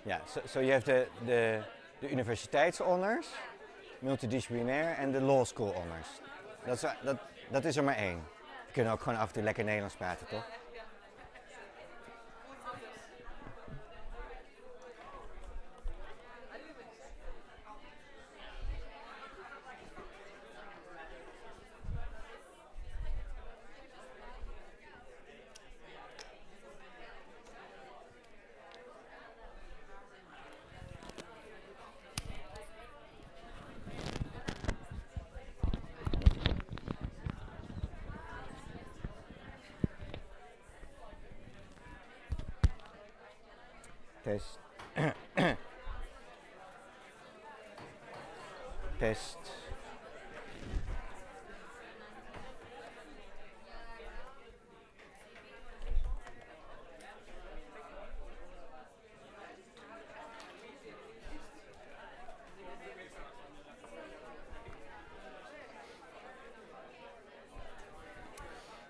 Yeah, so you have de universiteitshonors, multidisciplinair en de law school honors. Dat is er maar één. We kunnen ook gewoon af en toe lekker Nederlands praten, toch? Test. Test.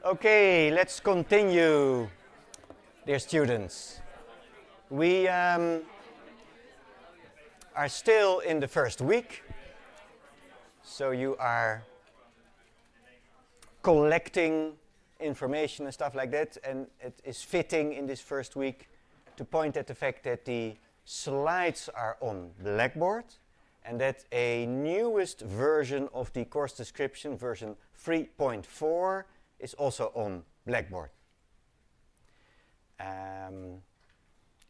Okay, let's continue, dear students. We are still in the first week, so you are collecting information and stuff like that, and it is fitting in this first week to point at the fact that the slides are on Blackboard and that a newest version of the course description, version 3.4, is also on Blackboard.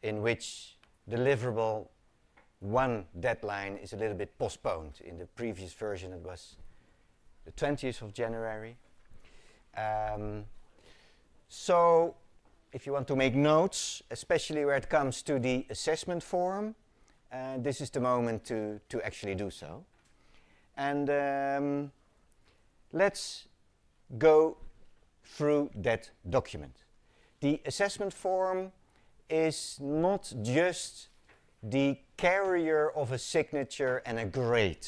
In which deliverable 1 deadline is a little bit postponed. In the previous version it was the 20th of January. So if you want to make notes, especially where it comes to the assessment form, this is the moment to actually do so. And let's go through that document. The assessment form is not just the carrier of a signature and a grade.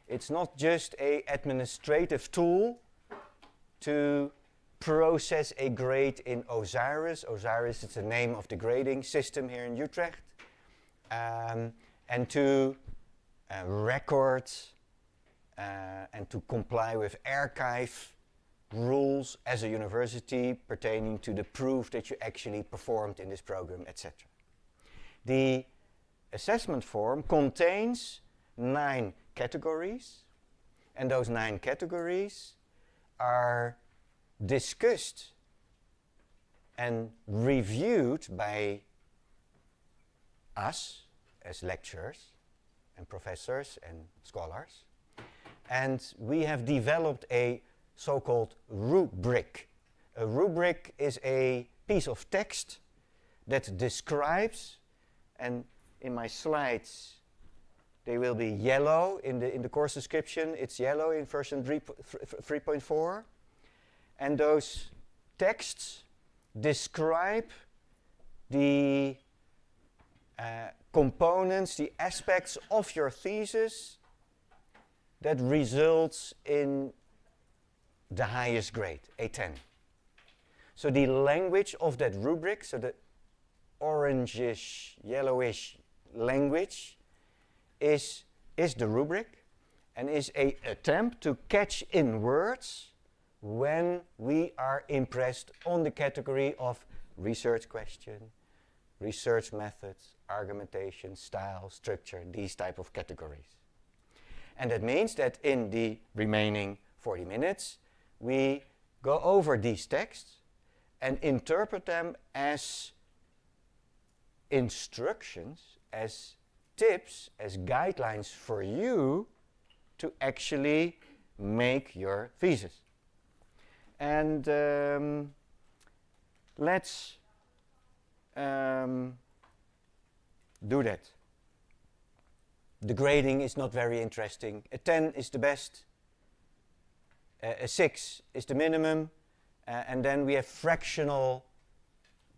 It's not just an administrative tool to process a grade in Osiris. Osiris is the name of the grading system here in Utrecht. And to record and to comply with archive rules as a university pertaining to the proof that you actually performed in this program, etc. The assessment form contains 9 categories, and those 9 categories are discussed and reviewed by us as lecturers and professors and scholars. And we have developed a so-called rubric. A rubric is a piece of text that describes, and in my slides they will be yellow in the course description. It's yellow in version 3.4, and those texts describe the components, the aspects of your thesis that results in the highest grade, a 10. So the language of that rubric, so the orangish, yellowish language is the rubric and is an attempt to catch in words when we are impressed on the category of research question, research methods, argumentation, style, structure, these type of categories. And that means that in the remaining 40 minutes, we go over these texts and interpret them as instructions, as tips, as guidelines for you to actually make your thesis. And let's do that. The grading is not very interesting. A 10 is the best. A 6 is the minimum. And then we have fractional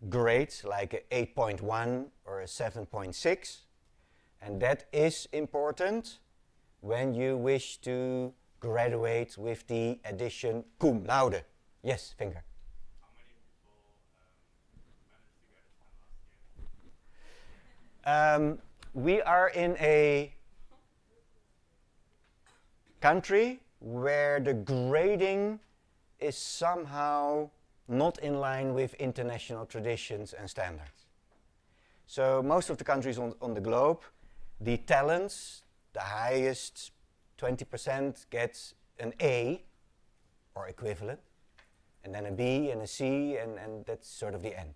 grades like a 8.1 or a 7.6, and that is important when you wish to graduate with the addition cum laude. Yes, finger. How many people managed to get a 10 last year? We are in a country where the grading is somehow not in line with international traditions and standards. So most of the countries on the globe, the talents, the highest 20% gets an A or equivalent, and then a B and a C, and that's sort of the end.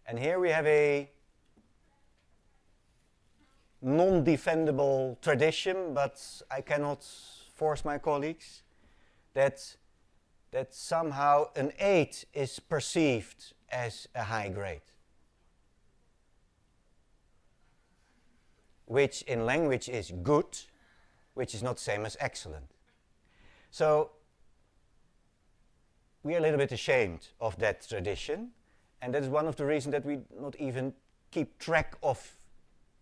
And here we have a non-defendable tradition, but I cannot force my colleagues, that somehow an 8 is perceived as a high grade, which in language is good, which is not the same as excellent. So we are a little bit ashamed of that tradition, and that is one of the reasons that we not even keep track of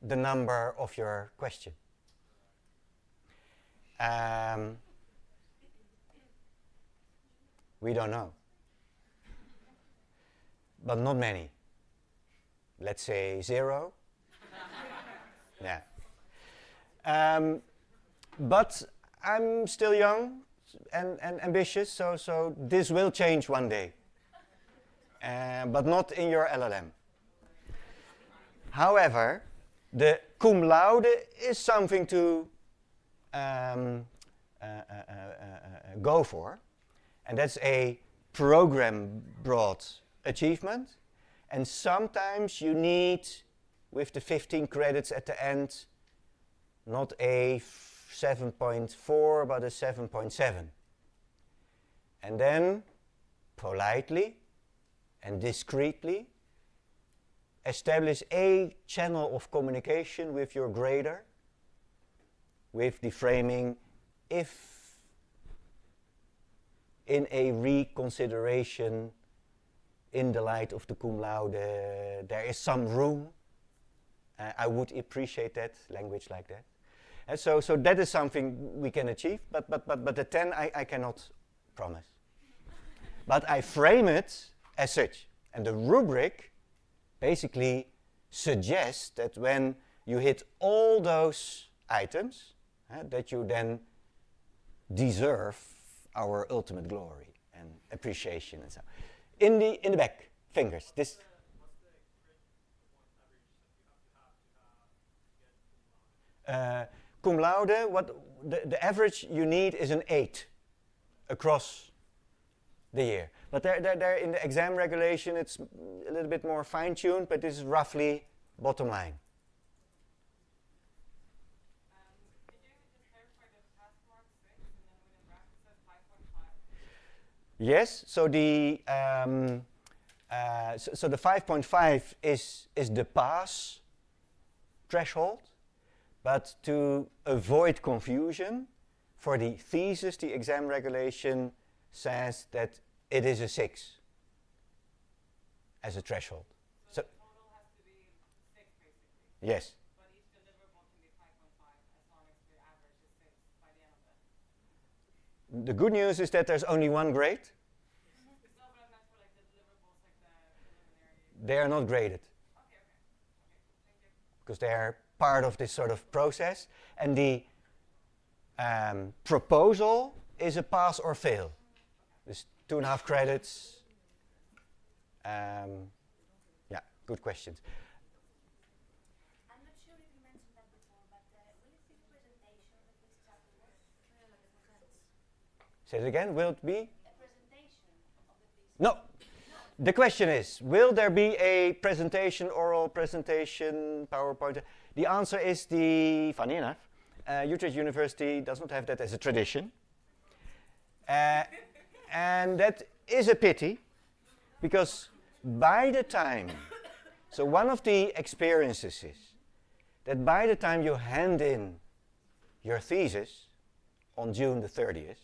the number of your question. We don't know, but not many. Let's say 0. Yeah. But I'm still young and ambitious, so this will change one day, but not in your LLM. However, the cum laude is something to go for, and that's a program-brought achievement. And sometimes you need, with the 15 credits at the end, not a 7.4, but a 7.7. And then, politely and discreetly, establish a channel of communication with your grader, with the framing, if in a reconsideration in the light of the cum laude, there is some room. I would appreciate that, language like that. And so that is something we can achieve, but the 10 I cannot promise. But I frame it as such. And the rubric basically suggests that when you hit all those items, that you then deserve our ultimate glory and appreciation and so. In the back, fingers. This. What's the average point average that you have to get cum laude? Cum laude, what the average you need is an 8 across the year. But there in the exam regulation, it's a little bit more fine-tuned, but this is roughly bottom line. Could you just clarify the pass mark 6 and then within brackets says 5.5? Yes, so the 5.5 is the pass threshold, but to avoid confusion, for the thesis, the exam regulation says that it is a 6 as a threshold. So the total has to be 6 basically? Yes. But each deliverable can be 5.5 as long as the average is 6 by the end of it? The good news is that there's only one grade. No, but I meant for like the deliverables, like the preliminary. They are not graded. Okay, thank you. Because they are part of this sort of process. And the proposal is a pass or fail. There's 2.5 credits. Yeah, good questions. I'm not sure if you mentioned that before, but will it be a presentation of this chapter work? Say it again, will it be? A presentation of the thesis? No. The question is, will there be a presentation, oral presentation, PowerPoint? The answer is funny enough, Utrecht University does not have that as a tradition. And that is a pity, because by the time, so one of the experiences is that by the time you hand in your thesis on June the 30th,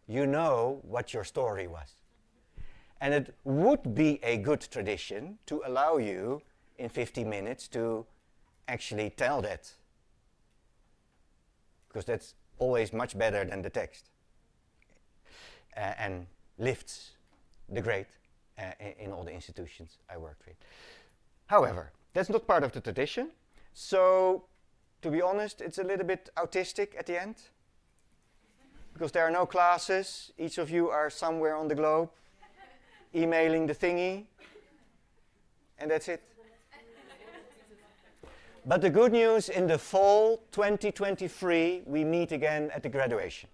you know what your story was. And it would be a good tradition to allow you in 50 minutes to actually tell that. Because that's always much better than the text. And lifts the grade in all the institutions I worked with. However, that's not part of the tradition. So, to be honest, it's a little bit autistic at the end. Because there are no classes. Each of you are somewhere on the globe, emailing the thingy. And that's it. But the good news, in the fall 2023, we meet again at the graduation.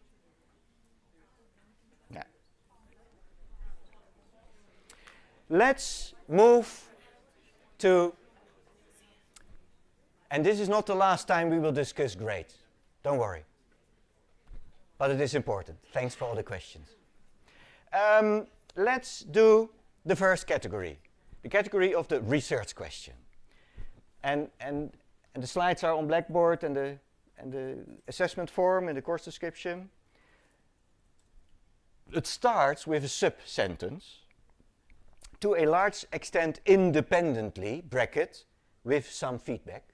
Yeah. Let's move to, and this is not the last time we will discuss grades. Don't worry. But it is important. Thanks for all the questions. Let's do the first category, the category of the research question. And the slides are on Blackboard and the assessment form and the course description. It starts with a sub-sentence, to a large extent independently, bracket, with some feedback,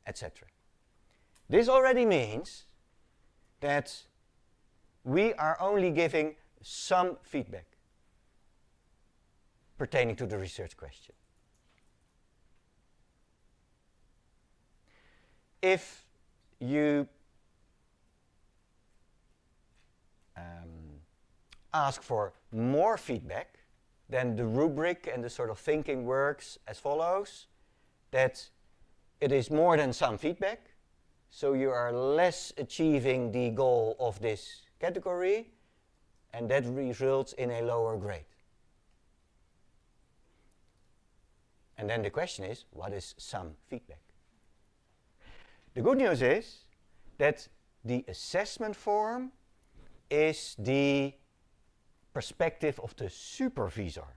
etc. This already means that we are only giving some feedback pertaining to the research question. If you ask for more feedback, then the rubric and the sort of thinking works as follows, that it is more than some feedback, so you are less achieving the goal of this category, and that results in a lower grade. And then the question is, what is some feedback? The good news is that the assessment form is the perspective of the supervisor,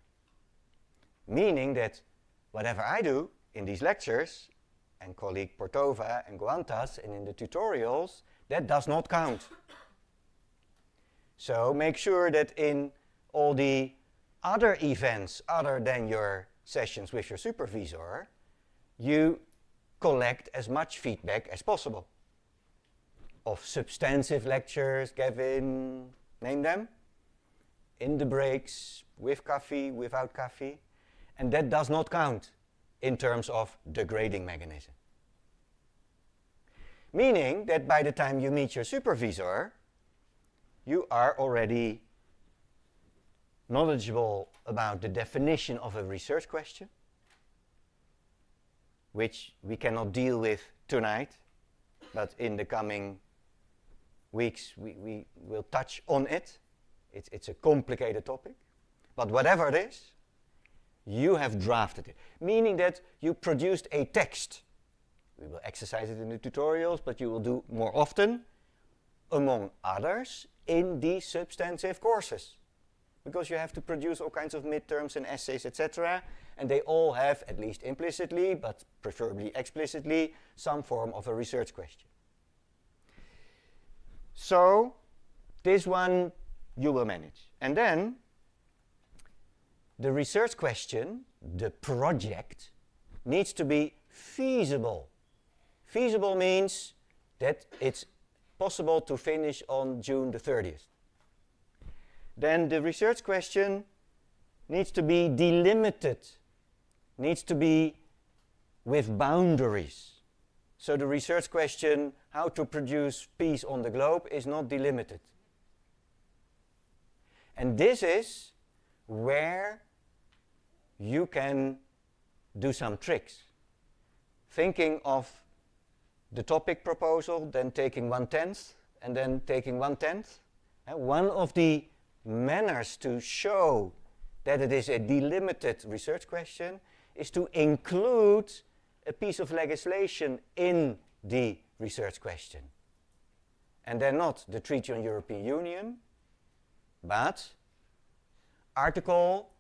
meaning that whatever I do in these lectures, and colleague Portova and Guantas, and in the tutorials, that does not count. So make sure that in all the other events other than your sessions with your supervisor, you collect as much feedback as possible. Of substantive lectures, Gavin, name them, in the breaks, with coffee, without coffee, and that does not count in terms of the grading mechanism. Meaning that by the time you meet your supervisor, you are already knowledgeable about the definition of a research question, which we cannot deal with tonight, but in the coming weeks we will touch on it. It's a complicated topic, but whatever it is, you have drafted it, meaning that you produced a text. We will exercise it in the tutorials, but you will do more often, among others, in the substantive courses, because you have to produce all kinds of midterms and essays, etc., and they all have, at least implicitly, but preferably explicitly, some form of a research question. So, this one you will manage. And then, the research question, the project, needs to be feasible. Feasible means that it's possible to finish on June the 30th. Then the research question needs to be delimited, needs to be with boundaries. So the research question, how to produce peace on the globe, is not delimited. And this is where you can do some tricks. Thinking of the topic proposal, then taking 1/10, and then taking 1/10. One of the manners to show that it is a delimited research question is to include a piece of legislation in the research question. And then not the Treaty on European Union, but Article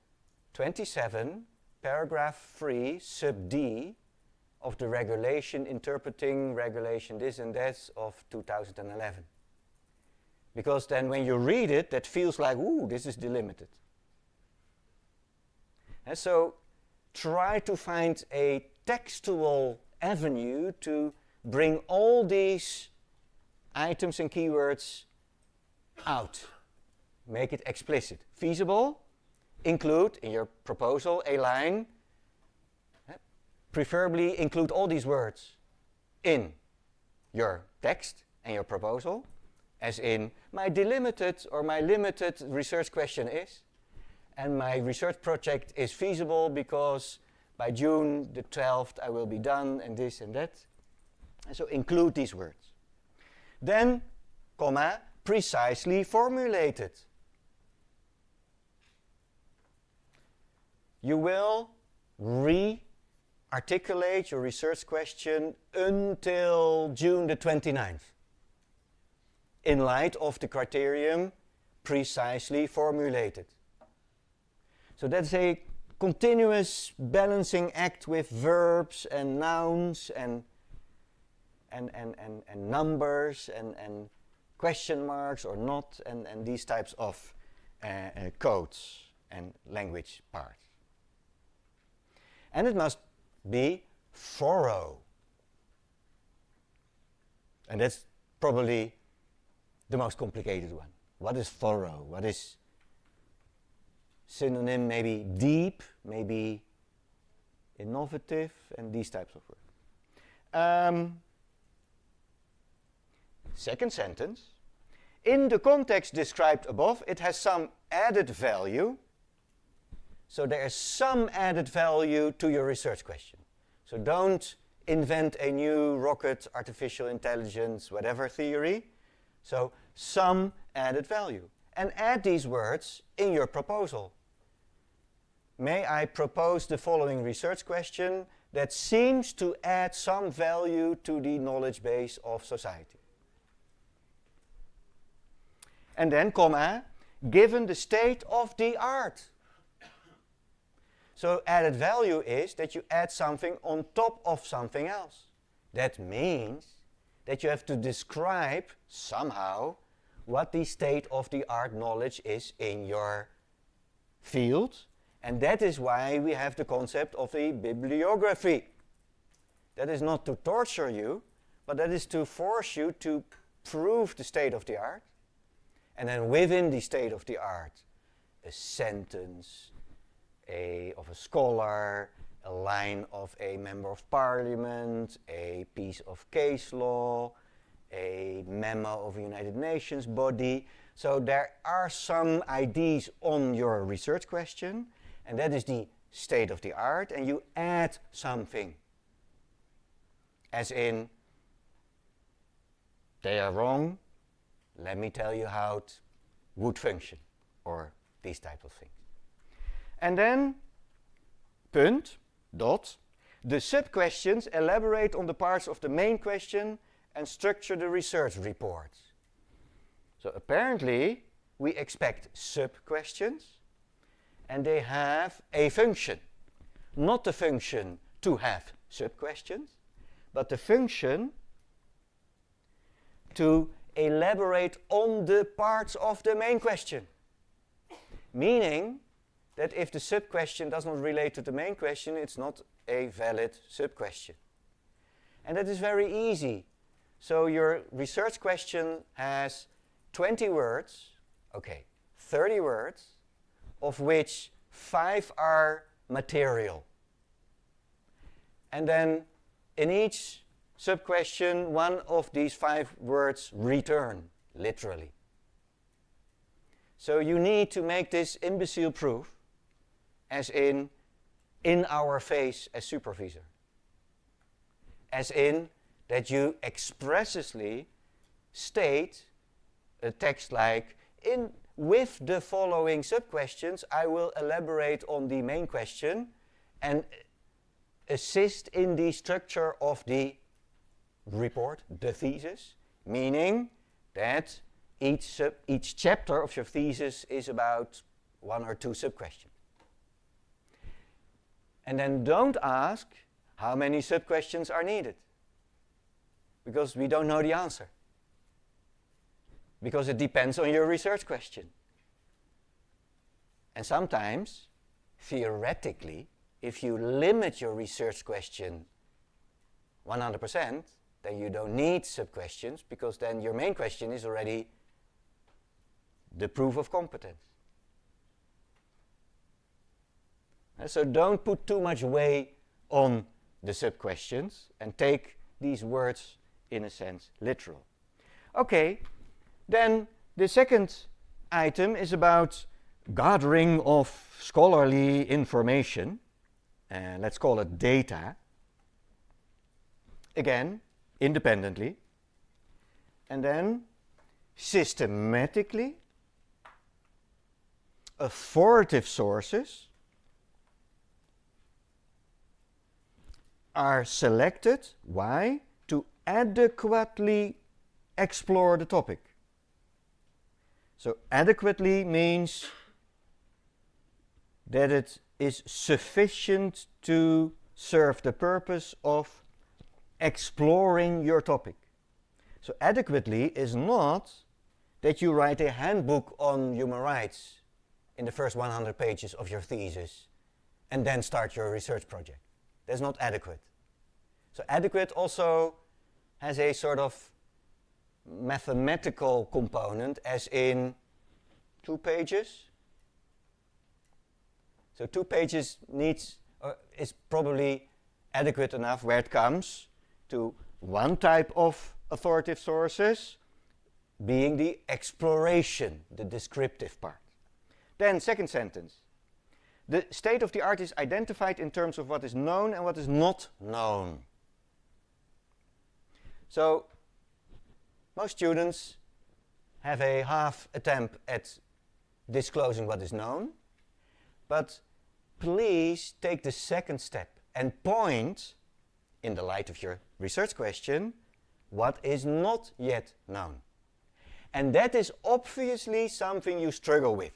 27, paragraph 3, sub D, of the regulation interpreting regulation this and that of 2011. because then when you read it, that feels like, ooh, this is delimited. And so try to find a textual avenue to bring all these items and keywords out. Make it explicit. Feasible, include in your proposal a line, preferably include all these words in your text and your proposal, as in my delimited or my limited research question is, and my research project is feasible because by June the 12th I will be done and this and that. And so include these words. Then, comma, precisely formulated. You will re-articulate your research question until June the 29th, in light of the criterion precisely formulated. So that's a continuous balancing act with verbs and nouns and numbers and question marks or not and these types of codes and language parts. And it must be thorough. And that's probably the most complicated one. What is thorough? What is synonym? Maybe deep, maybe innovative, and these types of words. Second sentence. In the context described above, it has some added value. So there is some added value to your research question. So don't invent a new rocket, artificial intelligence, whatever theory. So some added value. And add these words in your proposal. May I propose the following research question that seems to add some value to the knowledge base of society. And then, comma, given the state of the art. So added value is that you add something on top of something else. That means that you have to describe somehow what the state of the art knowledge is in your field. And that is why we have the concept of a bibliography. That is not to torture you, but that is to force you to prove the state of the art. And then within the state of the art, a sentence of a scholar, a line of a member of parliament, a piece of case law, a memo of a United Nations body. So there are some ideas on your research question, and that is the state of the art, and you add something. As in, they are wrong, let me tell you how it would function, or these type of things. And then, punt, dot, the sub-questions elaborate on the parts of the main question and structure the research report. So apparently, we expect sub-questions, and they have a function. Not the function to have sub-questions, but the function to elaborate on the parts of the main question. Meaning that if the sub-question does not relate to the main question, it's not a valid sub-question. And that is very easy. So your research question has 20 words, 30 words, of which 5 are material. And then in each sub-question, one of these 5 words return, literally. So you need to make this imbecile proof, as in our face as supervisor. As in that you expressly state a text like, with the following sub-questions, I will elaborate on the main question and assist in the structure of the report, the thesis, meaning that each chapter of your thesis is about 1 or 2 sub-questions. And then don't ask how many sub-questions are needed, because we don't know the answer. because it depends on your research question. And sometimes, theoretically, if you limit your research question 100%, then you don't need sub-questions, because then your main question is already the proof of competence. So don't put too much weight on the sub-questions and take these words, in a sense, literal. Okay, then the second item is about gathering of scholarly information, and let's call it data, again, independently, and then systematically, authoritative sources are selected. Why? To adequately explore the topic. So adequately means that it is sufficient to serve the purpose of exploring your topic. So adequately is not that you write a handbook on human rights in the first 100 pages of your thesis and then start your research project. That's not adequate. So adequate also has a sort of mathematical component, as in 2 pages. So 2 pages is probably adequate enough where it comes to one type of authoritative sources, being the exploration, the descriptive part. Then second sentence. The state of the art is identified in terms of what is known and what is not known. So most students have a half attempt at disclosing what is known, but please take the second step and point, in the light of your research question, what is not yet known. And that is obviously something you struggle with,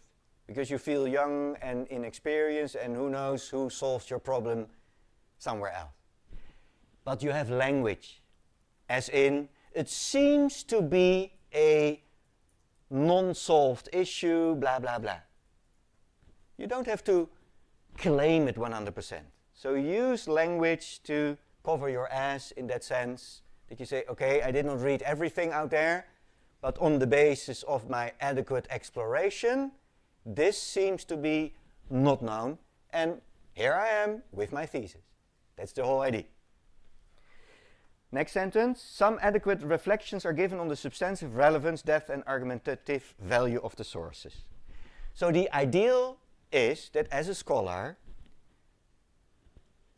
because you feel young and inexperienced, and who knows who solves your problem somewhere else. But you have language, as in, it seems to be a non-solved issue, blah, blah, blah. You don't have to claim it 100%. So use language to cover your ass in that sense, that you say, okay, I did not read everything out there, but on the basis of my adequate exploration, this seems to be not known, and here I am with my thesis. That's the whole idea. Next sentence. Some adequate reflections are given on the substantive relevance, depth, and argumentative value of the sources. So the ideal is that as a scholar,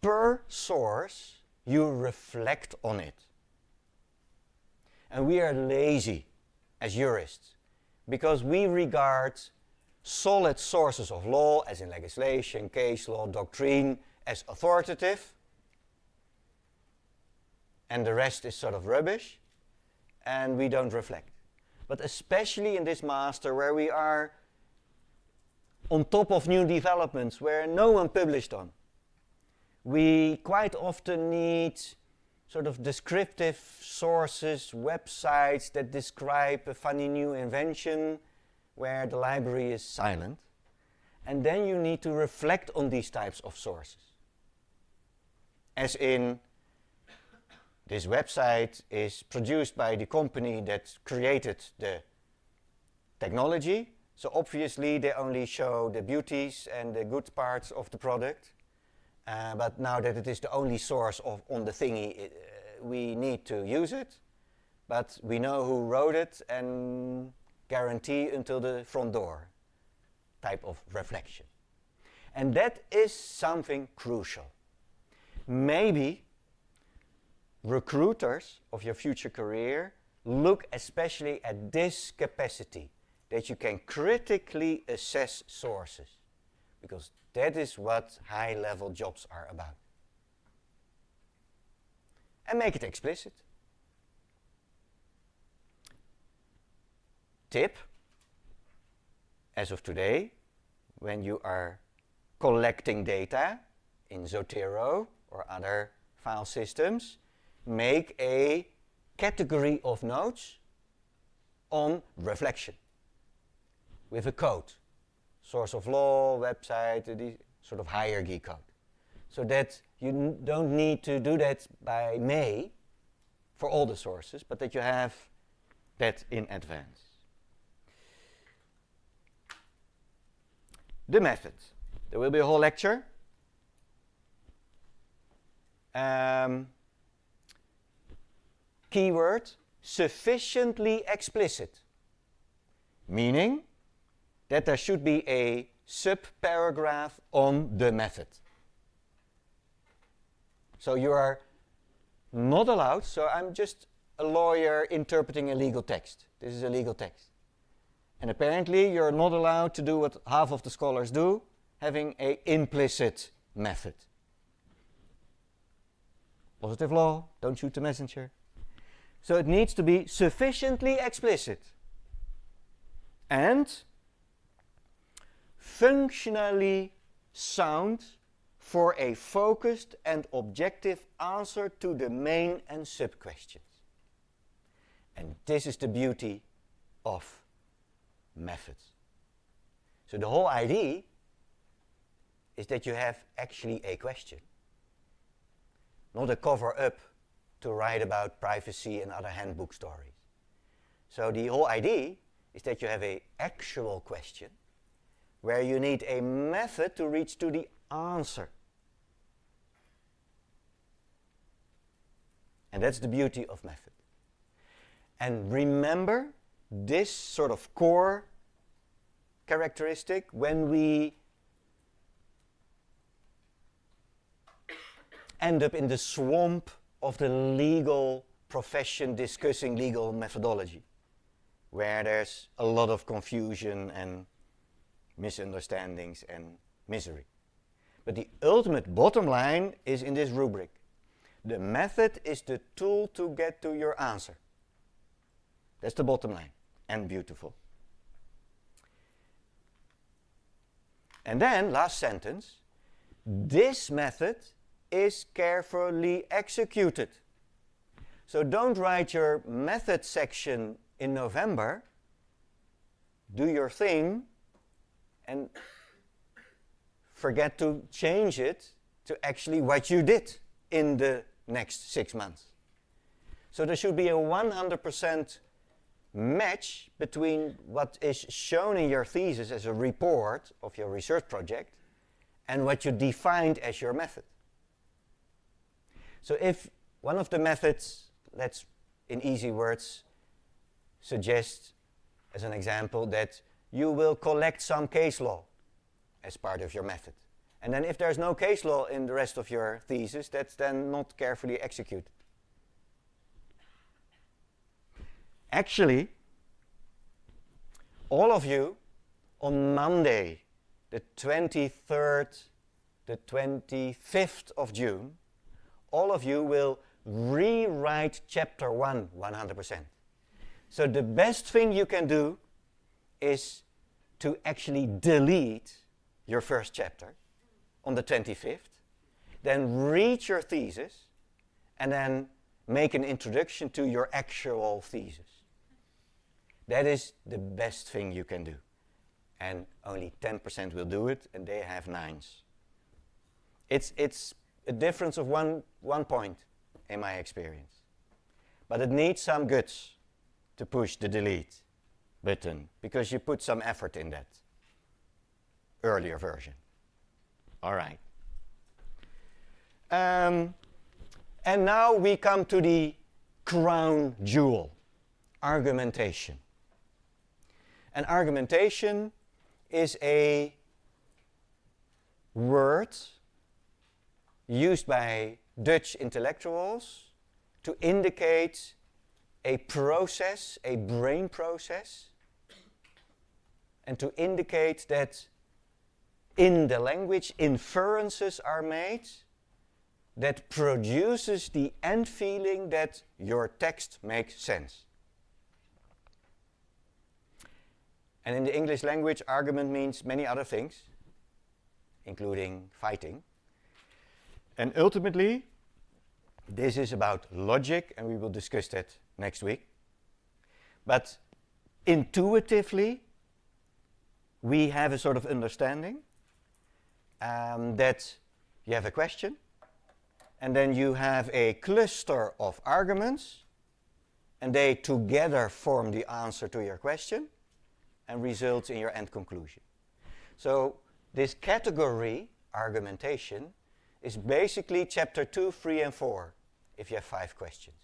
per source, you reflect on it. And we are lazy as jurists, because we regard solid sources of law, as in legislation, case law, doctrine, as authoritative, and the rest is sort of rubbish, and we don't reflect. But especially in this master, where we are on top of new developments where no one published on, we quite often need sort of descriptive sources, websites that describe a funny new invention where the library is silent. And then you need to reflect on these types of sources. As in, this website is produced by the company that created the technology, so obviously they only show the beauties and the good parts of the product. But now that it is the only source on the thingy, we need to use it. But we know who wrote it and guarantee until the front door type of reflection. And that is something crucial. Maybe recruiters of your future career look especially at this capacity, that you can critically assess sources, because that is what high-level jobs are about. And make it explicit. Tip, as of today, when you are collecting data in Zotero or other file systems, make a category of notes on reflection with a code, source of law, website, the sort of hierarchy code. So that you don't need to do that by May for all the sources, but that you have that in advance. The method. There will be a whole lecture. Keyword, sufficiently explicit. Meaning that there should be a sub-paragraph on the method. So you are not allowed, so I'm just a lawyer interpreting a legal text. This is a legal text. And apparently you're not allowed to do what half of the scholars do, having an implicit method. Positive law, don't shoot the messenger. So it needs to be sufficiently explicit and functionally sound for a focused and objective answer to the main and sub-questions. And this is the beauty of methods. So the whole idea is that you have actually a question, not a cover-up to write about privacy and other handbook stories. So the whole idea is that you have an actual question where you need a method to reach to the answer. And that's the beauty of method. And remember this sort of core characteristic when we end up in the swamp of the legal profession discussing legal methodology, where there's a lot of confusion and misunderstandings and misery. But the ultimate bottom line is in this rubric. The method is the tool to get to your answer. That's the bottom line, and beautiful. And then, last sentence, this method is carefully executed. So don't write your method section in November, do your thing, and forget to change it to actually what you did in the next 6 months. So there should be a 100% match between what is shown in your thesis as a report of your research project and what you defined as your method. So if one of the methods, let's in easy words suggest as an example that you will collect some case law as part of your method. And then if there's no case law in the rest of your thesis, that's then not carefully executed. Actually, all of you on Monday, the 23rd, the 25th of June, all of you will rewrite chapter 1 100%. So the best thing you can do is to actually delete your first chapter on the 25th, then read your thesis, and then make an introduction to your actual thesis. That is the best thing you can do. And only 10% will do it, and they have 9s. It's a difference of one point in my experience. But it needs some guts to push the delete button, because you put some effort in that earlier version. All right. And now we come to the crown jewel, argumentation. And argumentation is a word used by Dutch intellectuals to indicate a process, a brain process, and to indicate that in the language inferences are made that produces the end feeling that your text makes sense. And in the English language, argument means many other things, including fighting. And ultimately, this is about logic, and we will discuss that next week. But intuitively, we have a sort of understanding that you have a question, and then you have a cluster of arguments, and they together form the answer to your question and results in your end conclusion. So this category argumentation is basically chapter 2, 3, and 4, if you have 5 questions,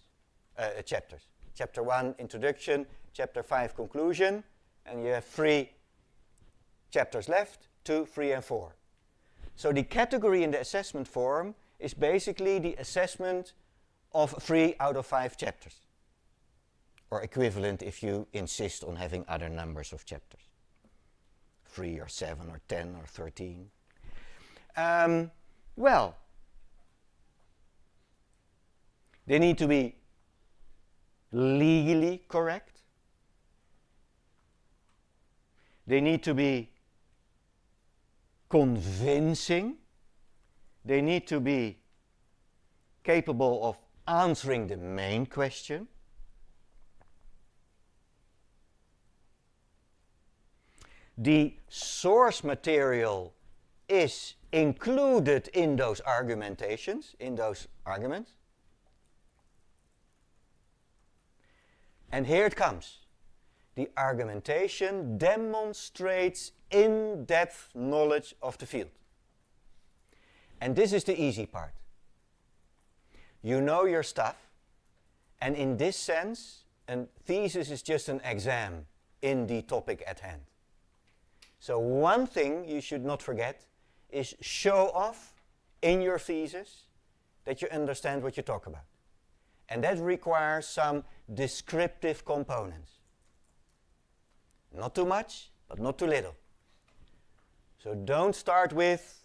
chapters. Chapter 1, introduction, chapter 5, conclusion, and you have 3 chapters left, 2, 3, and 4. So the category in the assessment form is basically the assessment of 3 out of 5 chapters, or equivalent if you insist on having other numbers of chapters, 3 or 7 or 10 or 13. Well, they need to be legally correct. They need to be convincing. They need to be capable of answering the main question. The source material is included in those argumentations, in those arguments. And here it comes. The argumentation demonstrates in-depth knowledge of the field. And this is the easy part. You know your stuff, and in this sense, a thesis is just an exam in the topic at hand. So one thing you should not forget is show off in your thesis that you understand what you talk about. And that requires some descriptive components. Not too much, but not too little. So don't start with,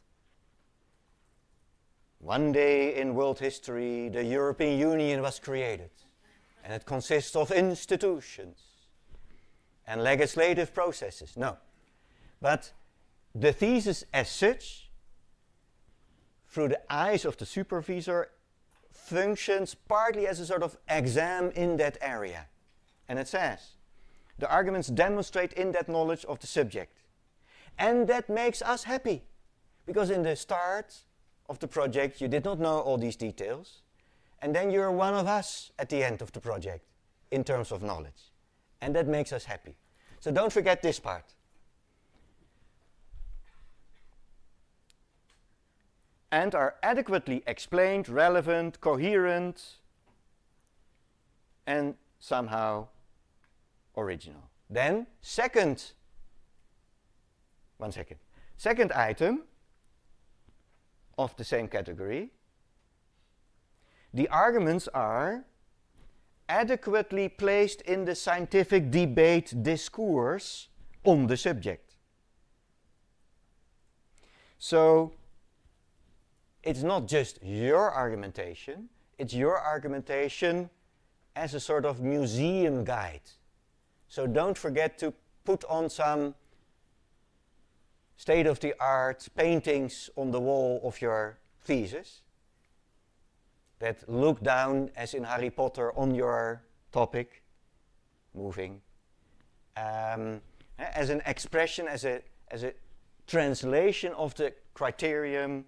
one day in world history, the European Union was created. And it consists of institutions and legislative processes. No. But the thesis as such, through the eyes of the supervisor, functions partly as a sort of exam in that area. And it says, the arguments demonstrate in-depth knowledge of the subject. And that makes us happy, because in the start of the project you did not know all these details, and then you're one of us at the end of the project in terms of knowledge. And that makes us happy. So don't forget this part. And are adequately explained, relevant, coherent, and somehow original. Then, second item of the same category, the arguments are adequately placed in the scientific debate discourse on the subject. So, it's not just your argumentation, it's your argumentation as a sort of museum guide. So don't forget to put on some state-of-the-art paintings on the wall of your thesis that look down, as in Harry Potter, on your topic, moving, as an expression, as a translation of the criterion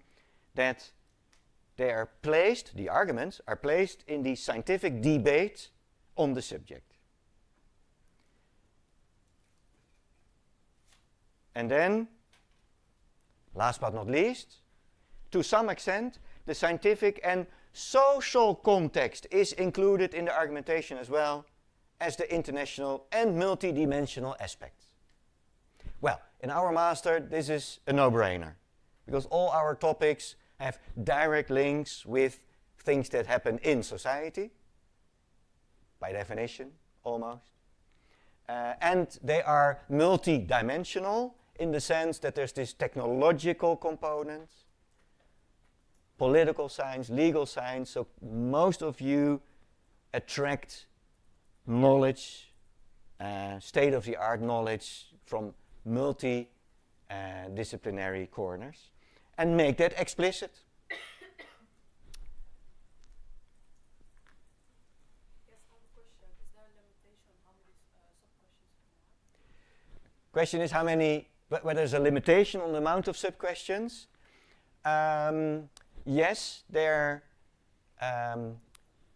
that they are placed, the arguments are placed in the scientific debate on the subject. And then, last but not least, to some extent, the scientific and social context is included in the argumentation as well as the international and multidimensional aspects. Well, in our master, this is a no-brainer, because all our topics have direct links with things that happen in society, by definition, almost. And they are multidimensional in the sense that there's this technological component, political science, legal science, so most of you attract knowledge, state-of-the-art knowledge from multi-disciplinary corners, and make that explicit. Yes, I have a question. Is there a limitation on how many sub-questions you can Question is how many, whether there's a limitation on the amount of sub-questions. Yes, they're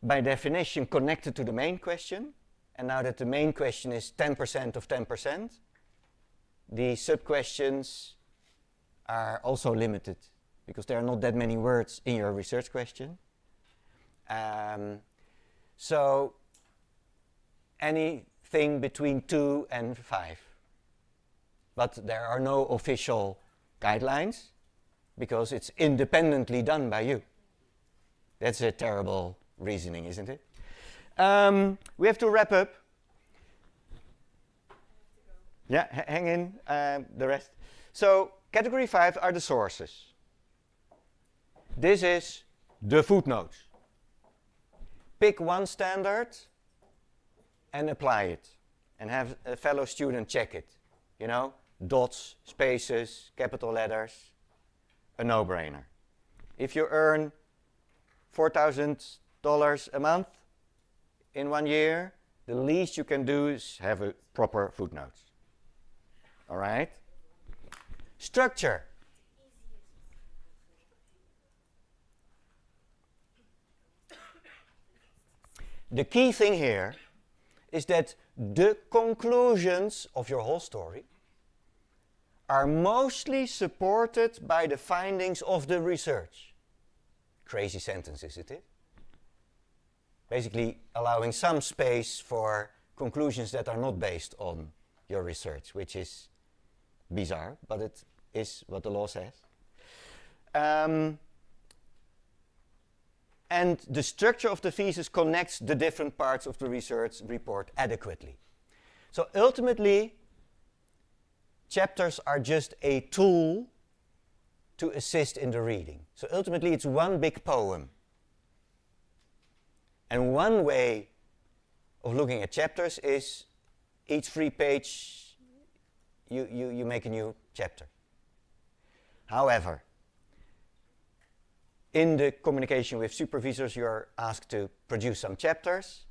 by definition connected to the main question. And now that the main question is 10% of 10%, the sub-questions are also limited because there are not that many words in your research question. So anything between 2 and 5. But there are no official guidelines because it's independently done by you. That's a terrible reasoning, isn't it? We have to wrap up. Yeah, hang in, the rest. So category 5 are the sources. This is the footnotes. Pick one standard and apply it. And have a fellow student check it. You know, dots, spaces, capital letters, a no-brainer. If you earn $4,000 a month in 1 year, the least you can do is have a proper footnote. All right? Structure. The key thing here is that the conclusions of your whole story are mostly supported by the findings of the research. Crazy sentence, isn't it? Basically allowing some space for conclusions that are not based on your research, which is bizarre, but it is what the law says. And the structure of the thesis connects the different parts of the research report adequately. So ultimately, chapters are just a tool to assist in the reading. So ultimately, it's one big poem. And one way of looking at chapters is each free page, you make a new chapter. However, in the communication with supervisors, you're asked to produce some chapters.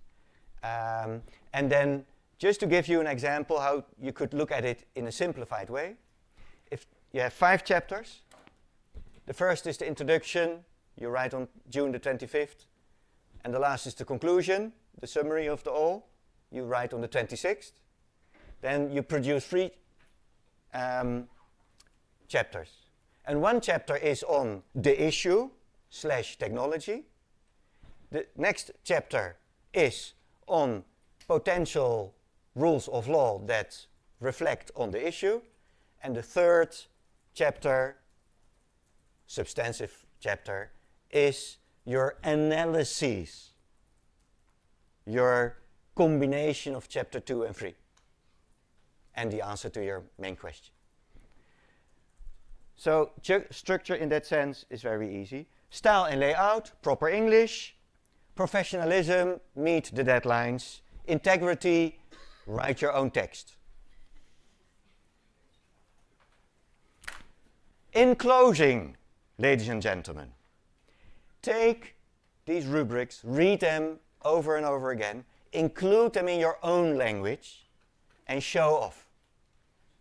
And then, just to give you an example how you could look at it in a simplified way, if you have 5 chapters, the first is the introduction, you write on June the 25th, and the last is the conclusion, the summary of the all, you write on the 26th. Then you produce 3 chapters. And one chapter is on the issue / technology. The next chapter is on potential rules of law that reflect on the issue. And the third chapter, substantive chapter, is your analysis, your combination of chapter 2 and 3, and the answer to your main question. So structure in that sense is very easy. Style and layout, proper English. Professionalism, meet the deadlines. Integrity, write your own text. In closing, ladies and gentlemen, take these rubrics, read them over and over again, include them in your own language, and show off.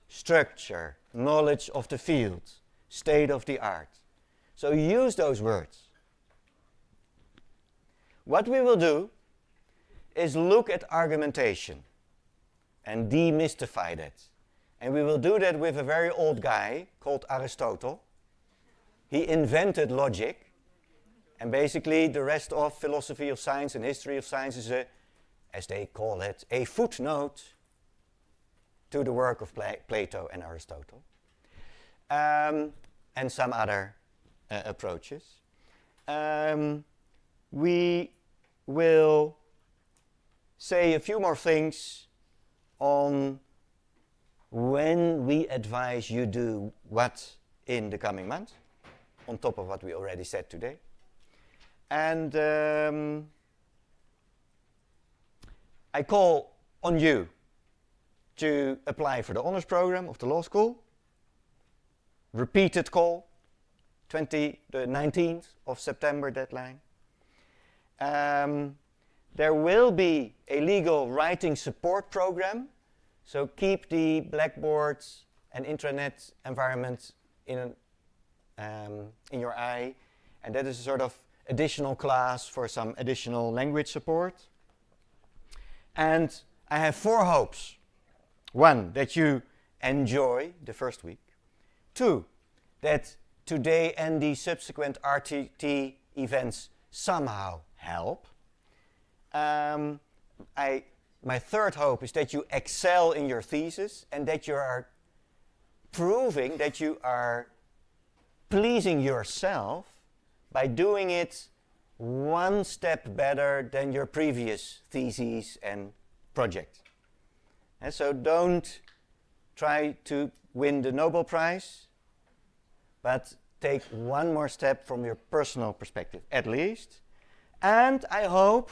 Structure, knowledge of the field, state of the art. So use those words. What we will do is look at argumentation and demystify that. And we will do that with a very old guy called Aristotle. He invented logic. And basically the rest of philosophy of science and history of science is a, as they call it, a footnote to the work of Plato and Aristotle. And some other approaches. We will say a few more things on when we advise you do what in the coming month, on top of what we already said today. And I call on you to apply for the honors program of the law school. Repeated call, the 19th of September deadline. There will be a legal writing support program So keep the Blackboard and intranet environment in your eye, and that is a sort of additional class for some additional language support. And I have 4 hopes. 1, that you enjoy the first week. 2, that today and the subsequent RTT events somehow help. My 3rd hope is that you excel in your thesis and that you are proving that you are pleasing yourself by doing it 1 step better than your previous theses and project. And so don't try to win the Nobel Prize, but take 1 more step from your personal perspective, at least. And I hope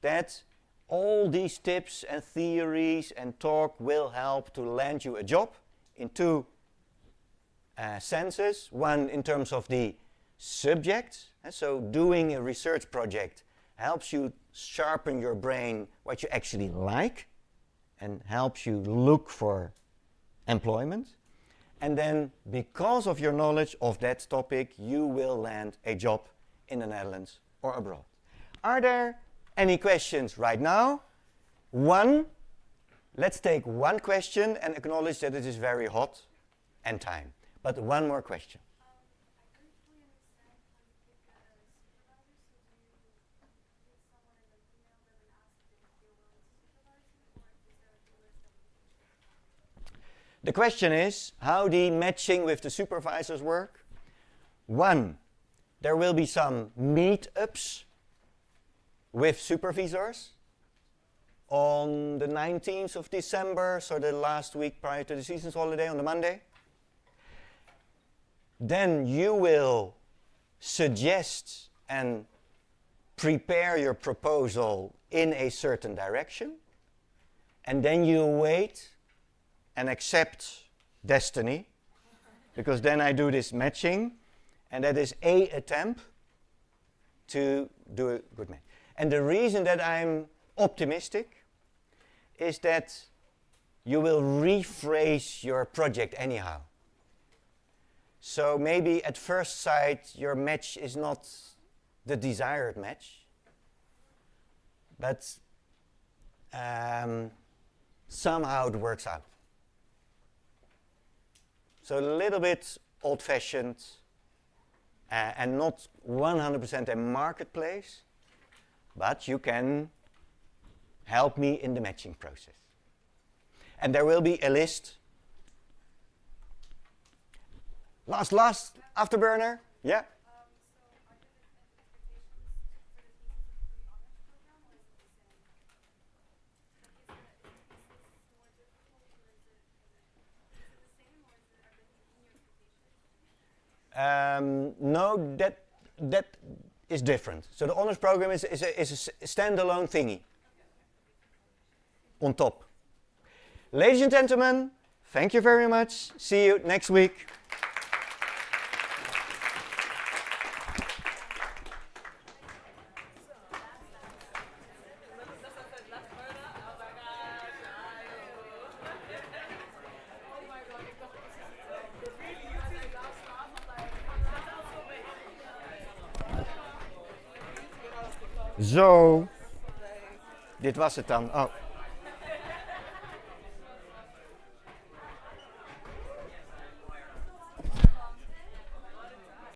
that all these tips and theories and talk will help to land you a job in 2 senses. 1 in terms of the subject. And so doing a research project helps you sharpen your brain what you actually like and helps you look for employment. And then because of your knowledge of that topic, you will land a job in the Netherlands or abroad. Are there any questions right now? 1. Let's take 1 question and acknowledge that it is very hot and time. But 1 more question. I couldn't fully understand how you pick a supervisor. So do you pick someone and then email them and ask them if they will supervise you, or is there a list that you can choose? The question is how the matching with the supervisors work. 1, there will be some meetups with supervisors on the 19th of December, so the last week prior to the season's holiday on the Monday. Then you will suggest and prepare your proposal in a certain direction, and then you wait and accept destiny, because then I do this matching, and that is a attempt to do a good match. And the reason that I'm optimistic is that you will rephrase your project anyhow. So maybe at first sight your match is not the desired match, but somehow it works out. So a little bit old-fashioned and not 100% a marketplace, but you can help me in the matching process. And there will be a list. Last afterburner. Yeah. So are there expectations for the thesis of the honors program, or is it the same? Like, is this more difficult, or is it the same, or is it everything in your expectations? No, that is different. So the honors program is a standalone thingy on top. Ladies and gentlemen, thank you very much. See you next week. Zo, dit was het dan. Oh.